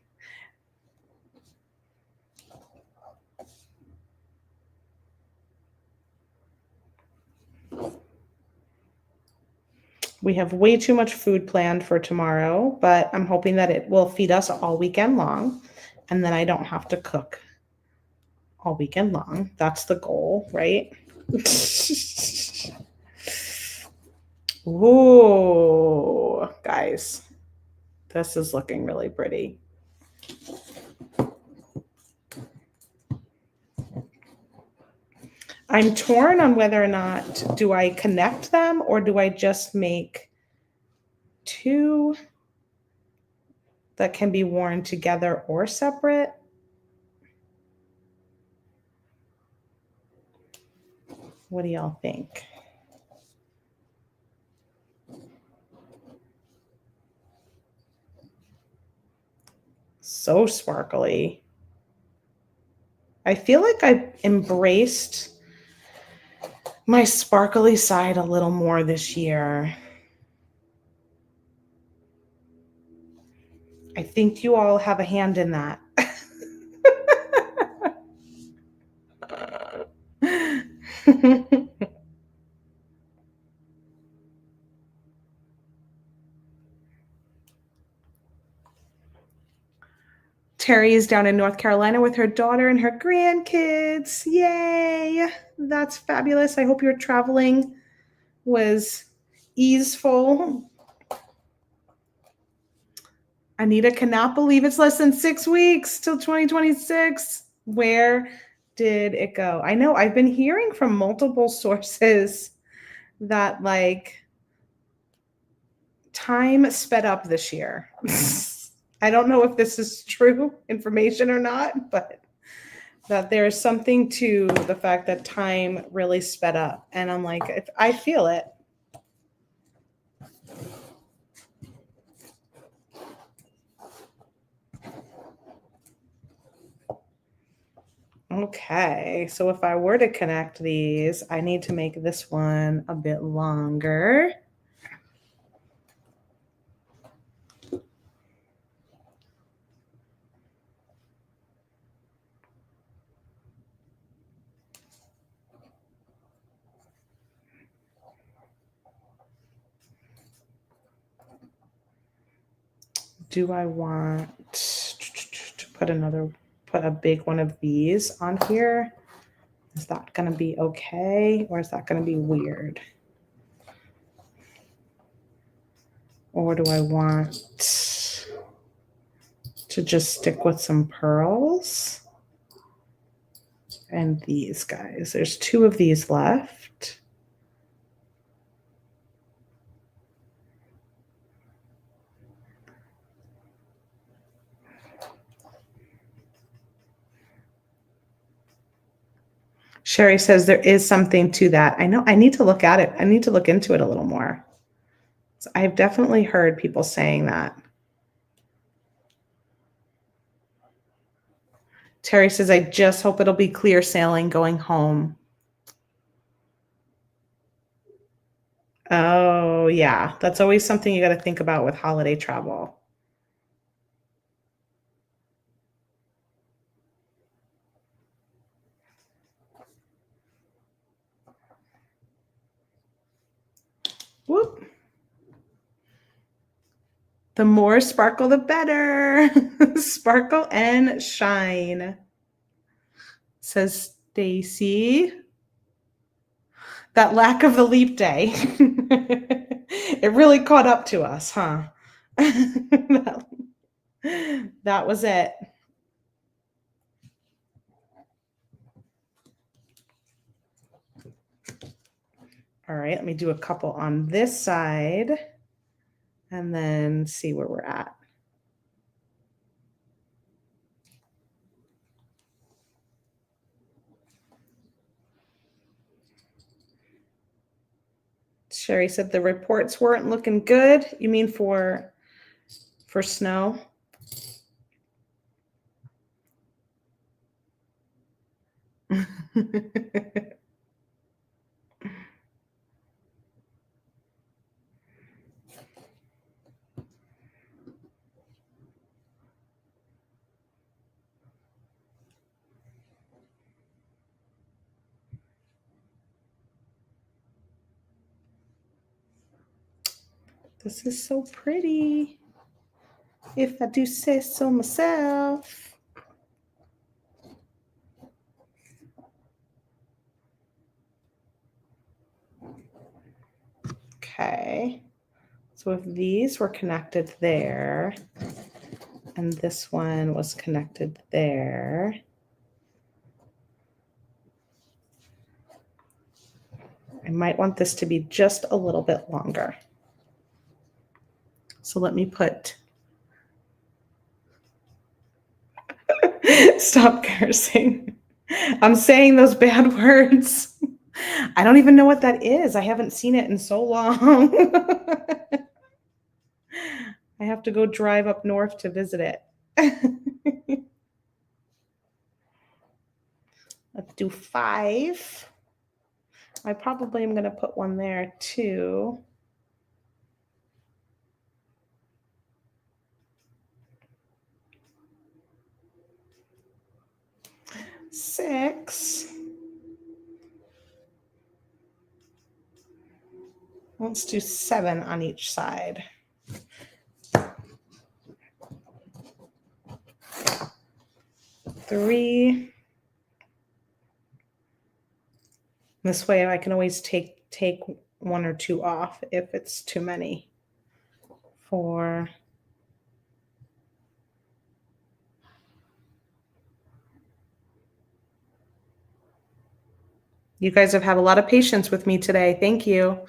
We have way too much food planned for tomorrow, but I'm hoping that it will feed us all weekend long, and then I don't have to cook all weekend long. That's the goal, right? Ooh, guys, this is looking really pretty. I'm torn on whether or not do I connect them or do I just make two that can be worn together or separate. What do y'all think? So sparkly. I feel like I've embraced my sparkly side a little more this year. I think you all have a hand in that. Terry is down in North Carolina with her daughter and her grandkids. Yay! That's fabulous. I hope your traveling was easeful. Anita cannot believe it's less than 6 weeks till 2026. Where did it go? I know I've been hearing from multiple sources that like time sped up this year. I don't know if this is true information or not, but that there's something to the fact that time really sped up. And I'm like, if I feel it. Okay, so if I were to connect these, I need to make this one a bit longer. Do I want to put a big one of these on here? Is that going to be okay, or is that going to be weird? Or do I want to just stick with some pearls? And these guys, there's 2 of these left. Sherry says there is something to that. I know I need to look at it. I need to look into it a little more. So I've definitely heard people saying that. Terry says, I just hope it'll be clear sailing going home. Oh, yeah. That's always something you got to think about with holiday travel. Whoop. The more sparkle, the better. Sparkle and shine, says Stacy. That lack of the leap day. It really caught up to us, huh? That was it. All right, let me do a couple on this side and then see where we're at. Sherry said the reports weren't looking good. You mean for snow? This is so pretty, if I do say so myself. Okay, so if these were connected there, and this one was connected there, I might want this to be just a little bit longer. So let me put, stop cursing. I'm saying those bad words. I don't even know what that is. I haven't seen it in so long. I have to go drive up north to visit it. Let's do 5. I probably am going to put one there too. 6. Let's do 7 on each side. 3. This way I can always take 1 or 2 off if it's too many. 4. You guys have had a lot of patience with me today. Thank you.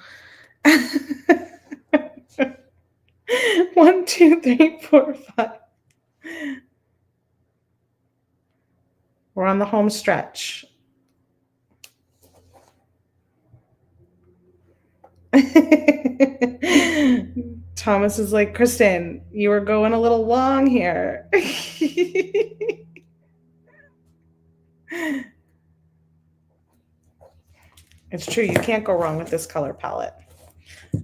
1, 2, 3, 4, 5. We're on the home stretch. Thomas is like, Kristen, you were going a little long here. It's true. You can't go wrong with this color palette.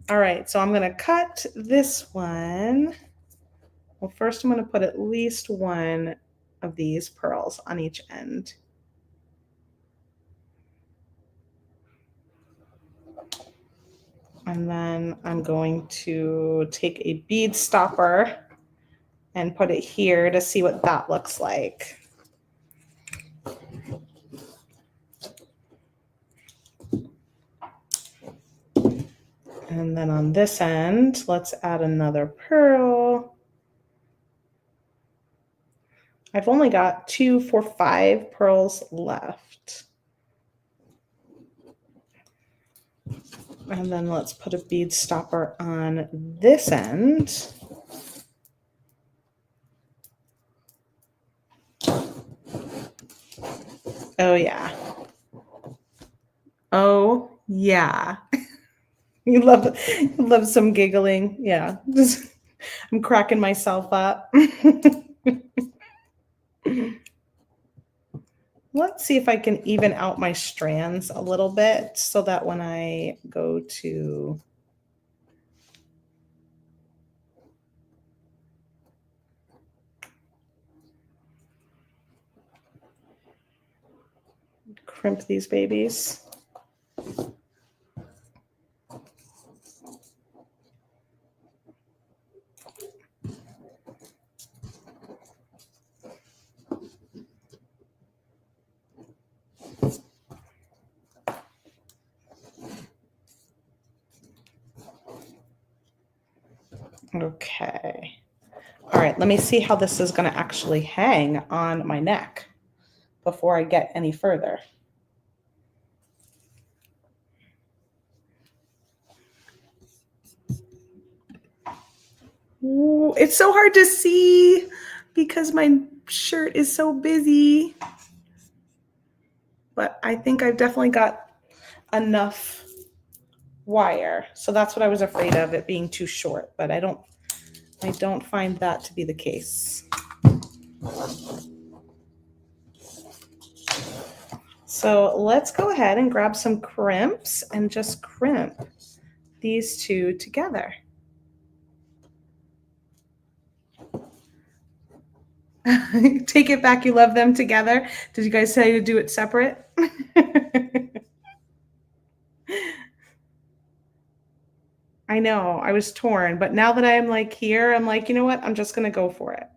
All right. So I'm going to cut this one. Well, first I'm going to put at least 1 of these pearls on each end. And then I'm going to take a bead stopper and put it here to see what that looks like. And then on this end, let's add another pearl. I've only got 2, 4, 5 pearls left. And then let's put a bead stopper on this end. Oh, yeah. Oh, yeah. You love some giggling. Yeah. I'm cracking myself up. Let's see if I can even out my strands a little bit so that when I go to crimp these babies. Okay. All right, let me see how this is going to actually hang on my neck before I get any further. Ooh, it's so hard to see because my shirt is so busy. But I think I've definitely got enough wire. So that's what I was afraid of, it being too short, but I don't find that to be the case. So let's go ahead and grab some crimps and just crimp these 2 together. Take it back, you love them together. Did you guys say to do it separate? I know, I was torn, but now that I'm like here, I'm like, you know what? I'm just going to go for it.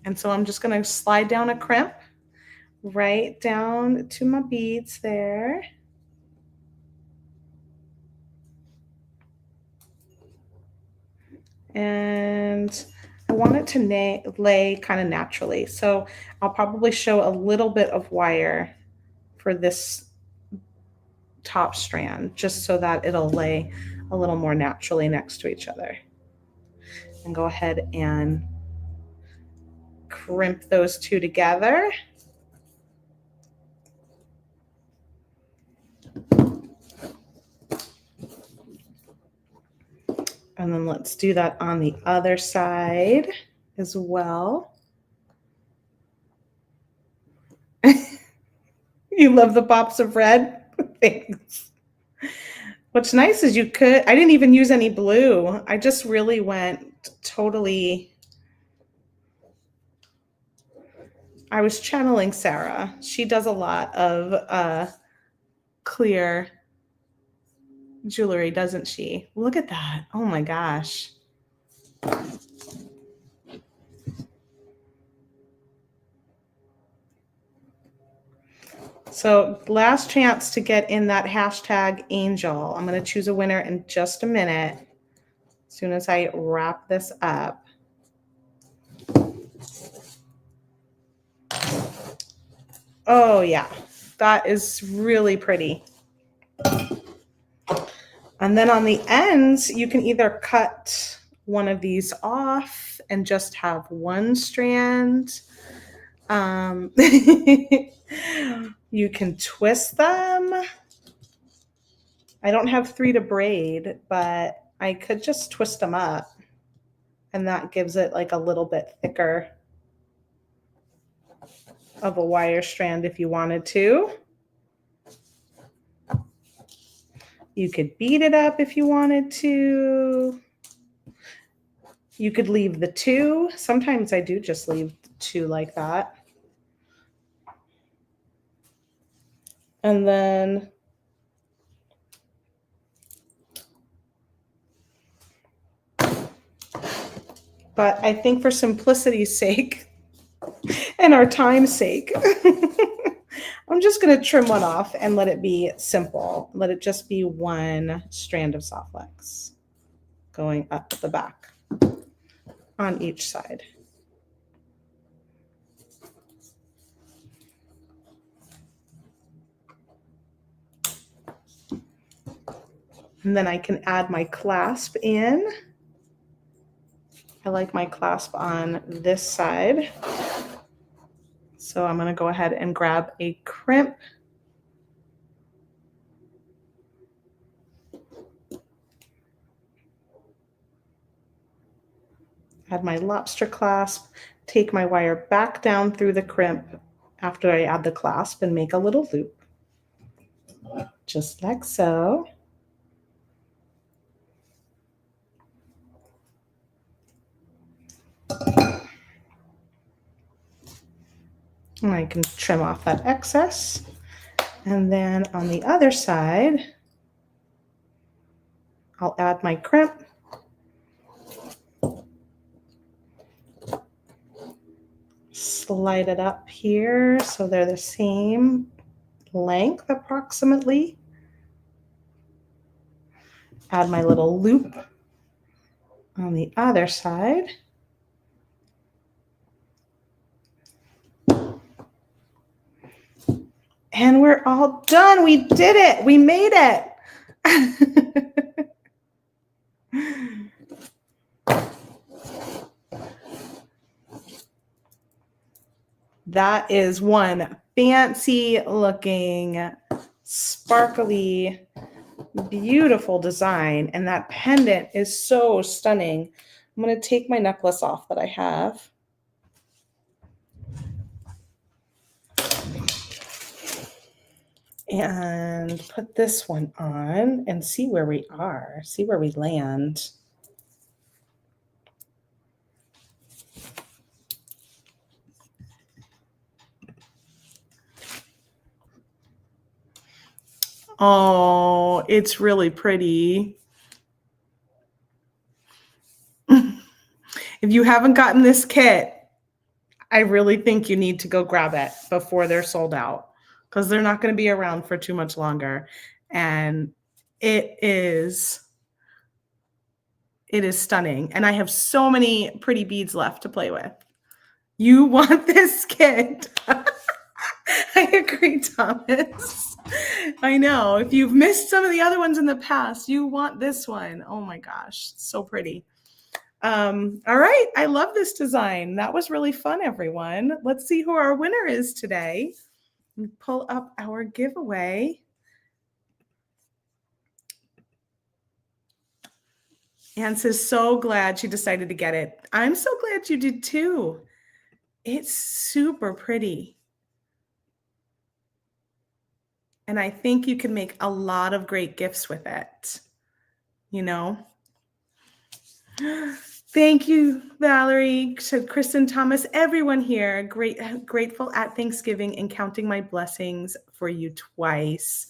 And so I'm just going to slide down a crimp right down to my beads there. And I want it to lay kind of naturally. So I'll probably show a little bit of wire for this top strand, just so that it'll lay a little more naturally next to each other. And go ahead and crimp those 2 together. And then let's do that on the other side as well. You love the pops of red? Thanks. What's nice is I didn't even use any blue. I just really went totally, I was channeling Sarah. She does a lot of clear jewelry, doesn't she? Look at that. Oh my gosh. So last chance to get in that hashtag angel. I'm going to choose a winner in just a minute. As soon as I wrap this up. Oh yeah, that is really pretty. And then on the ends, you can either cut one of these off and just have one strand. You can twist them. I don't have 3 to braid, but I could just twist them up, and that gives it like a little bit thicker of a wire strand if you wanted to. You could bead it up if you wanted to. You could leave the 2. Sometimes I do just leave 2 like that. And then but I think for simplicity's sake and our time's sake, I'm just going to trim one off and let it be simple. Let it just be one strand of soft flex going up the back on each side. And then I can add my clasp in. I like my clasp on this side. So I'm going to go ahead and grab a crimp. Add my lobster clasp, take my wire back down through the crimp after I add the clasp and make a little loop. Just like so. And I can trim off that excess. And then on the other side, I'll add my crimp. Slide it up here so they're the same length approximately. Add my little loop on the other side. And we're all done. We did it. We made it. That is one fancy looking, sparkly, beautiful design. And that pendant is so stunning. I'm going to take my necklace off that I have. And put this one on and see where we are, see where we land. Oh, it's really pretty. If you haven't gotten this kit, I really think you need to go grab it before they're sold out, because they're not going to be around for too much longer. And it is stunning. And I have so many pretty beads left to play with. You want this kit. I agree, Thomas. I know. If you've missed some of the other ones in the past, you want this one. Oh my gosh, so pretty. All right, I love this design. That was really fun, everyone. Let's see who our winner is today. Pull up our giveaway. Anne says, so glad she decided to get it. I'm so glad you did too. It's super pretty. And I think you can make a lot of great gifts with it, you know? Thank you, Valerie, said Kristen, Thomas, everyone here. Grateful at Thanksgiving and counting my blessings for you twice.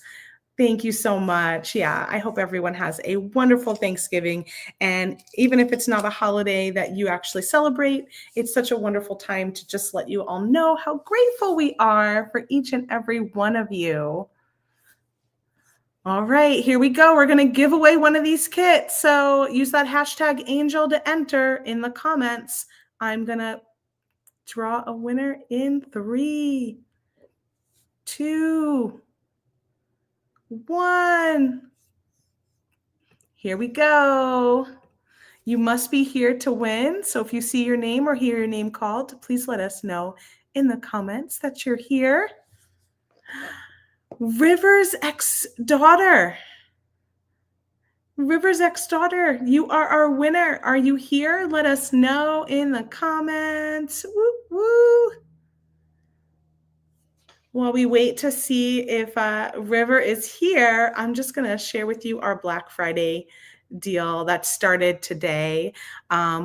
Thank you so much. Yeah, I hope everyone has a wonderful Thanksgiving. And even if it's not a holiday that you actually celebrate, it's such a wonderful time to just let you all know how grateful we are for each and every one of you. All right, here we go. We're going to give away one of these kits. So use that hashtag angel to enter in the comments. I'm going to draw a winner in 3, 2, 1. Here we go. You must be here to win. So if you see your name or hear your name called, please let us know in the comments that you're here. River's ex-daughter. River's ex-daughter, you are our winner. Are you here? Let us know in the comments. Woo, woo. While we wait to see if River is here, I'm just going to share with you our Black Friday deal that started today.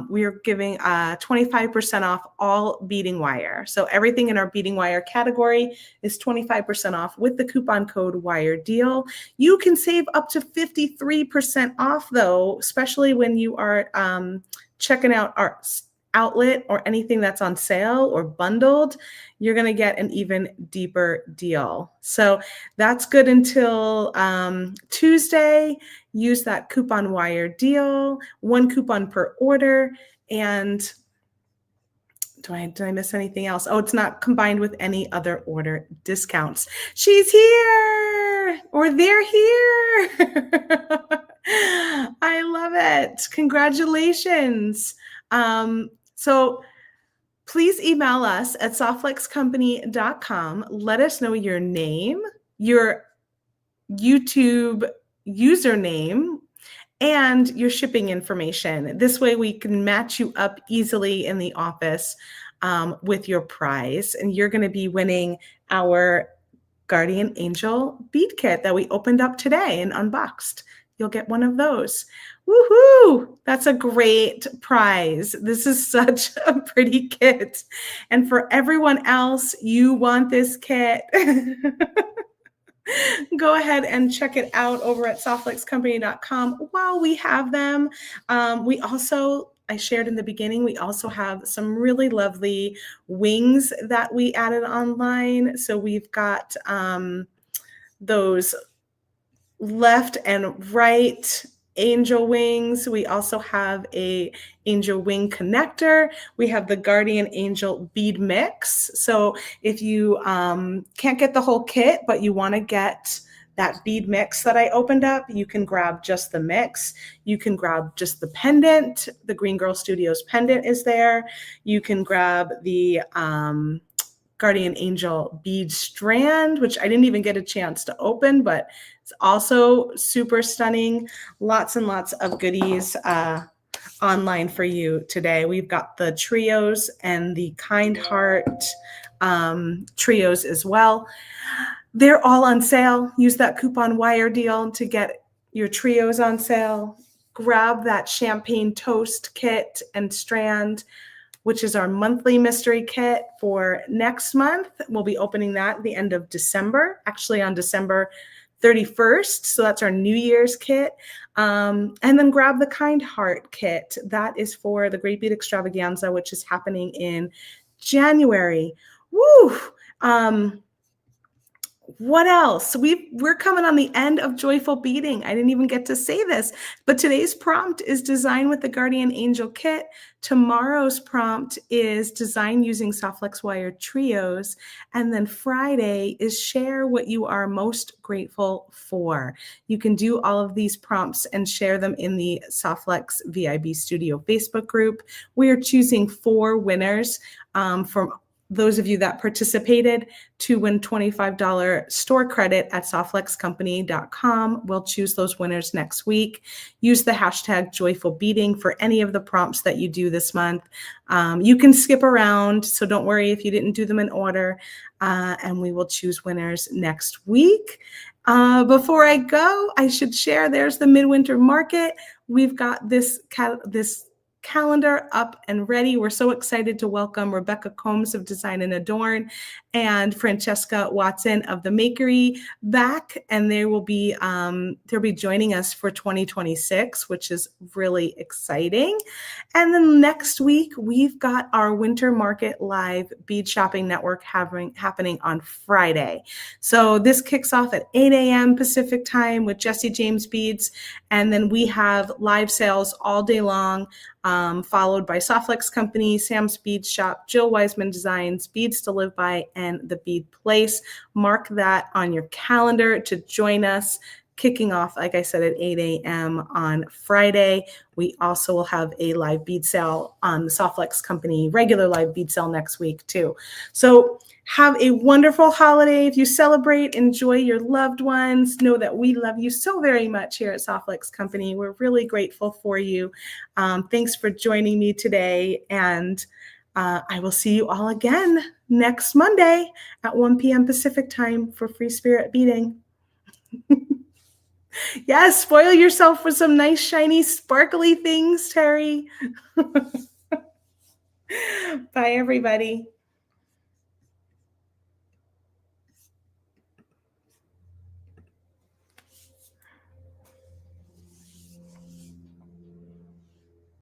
We are giving 25% off all beading wire. So everything in our beading wire category is 25% off with the coupon code WIRE DEAL. You can save up to 53% off though, especially when you are checking out our outlet or anything that's on sale or bundled, you're going to get an even deeper deal. So that's good until Tuesday. Use that coupon WIRE DEAL, 1 coupon per order. And did I miss anything else? Oh, it's not combined with any other order discounts. She's here, or they're here. I love it. Congratulations. So please email us at softflexcompany.com. Let us know your name, your YouTube username, and your shipping information. This way we can match you up easily in the office with your prize. And you're going to be winning our Guardian Angel bead kit that we opened up today and unboxed. You'll get one of those. Woohoo! That's a great prize. This is such a pretty kit. And for everyone else, you want this kit. Go ahead and check it out over at softflexcompany.com while we have them. We also, I shared in the beginning, we also have some really lovely wings that we added online. So we've got those left and right angel wings. We also have a angel wing connector. We have the Guardian Angel bead mix. So if you can't get the whole kit, but you want to get that bead mix that I opened up, you can grab just the mix. You can grab just the pendant. The Green Girl Studios pendant is there. You can grab the Guardian Angel bead strand, which I didn't even get a chance to open, but it's also super stunning. Lots and lots of goodies online for you today. We've got the trios and the Kind Heart trios as well. They're all on sale. Use that coupon WIRE DEAL to get your trios on sale. Grab that champagne toast kit and strand, which is our monthly mystery kit for next month. We'll be opening that at the end of December, actually on December 31st. So that's our New Year's kit. And then grab the Kind Heart kit. That is for the Great Bead Extravaganza, which is happening in January. Woo! What else? We're coming on the end of Joyful Beading. I didn't even get to say this, but today's prompt is design with the Guardian Angel kit. Tomorrow's prompt is design using Softflex Wire trios. And then Friday is share what you are most grateful for. You can do all of these prompts and share them in the Softflex VIB Studio Facebook group. We are choosing 4 winners from those of you that participated to win $25 store credit at softflexcompany.com. We'll choose those winners next week. Use the hashtag Joyful Beading for any of the prompts that you do this month. You can skip around, so don't worry if you didn't do them in order, and we will choose winners next week. Before I go, I should share, there's the Midwinter Market. We've got this calendar up and ready. We're so excited to welcome Rebecca Combs of Design and Adorn and Francesca Watson of the Makery back, and they'll be joining us for 2026, which is really exciting. And then next week we've got our Winter Market Live Bead Shopping Network happening on Friday. So this kicks off at 8 a.m. Pacific time with Jesse James Beads, and then we have live sales all day long, followed by Softlex Company, Sam's Bead Shop, Jill Wiseman Designs, Beads to Live By, and The Bead Place. Mark that on your calendar to join us, kicking off, like I said, at 8 a.m. on Friday. We also will have a live bead sale on the Softlex Company, regular live bead sale next week too. So have a wonderful holiday. If you celebrate, enjoy your loved ones. Know that we love you so very much here at Softlex Company. We're really grateful for you. Thanks for joining me today. And I will see you all again next Monday at 1 p.m. Pacific time for Free Spirit Beading. Yes, spoil yourself with some nice, shiny, sparkly things, Terry. Bye, everybody.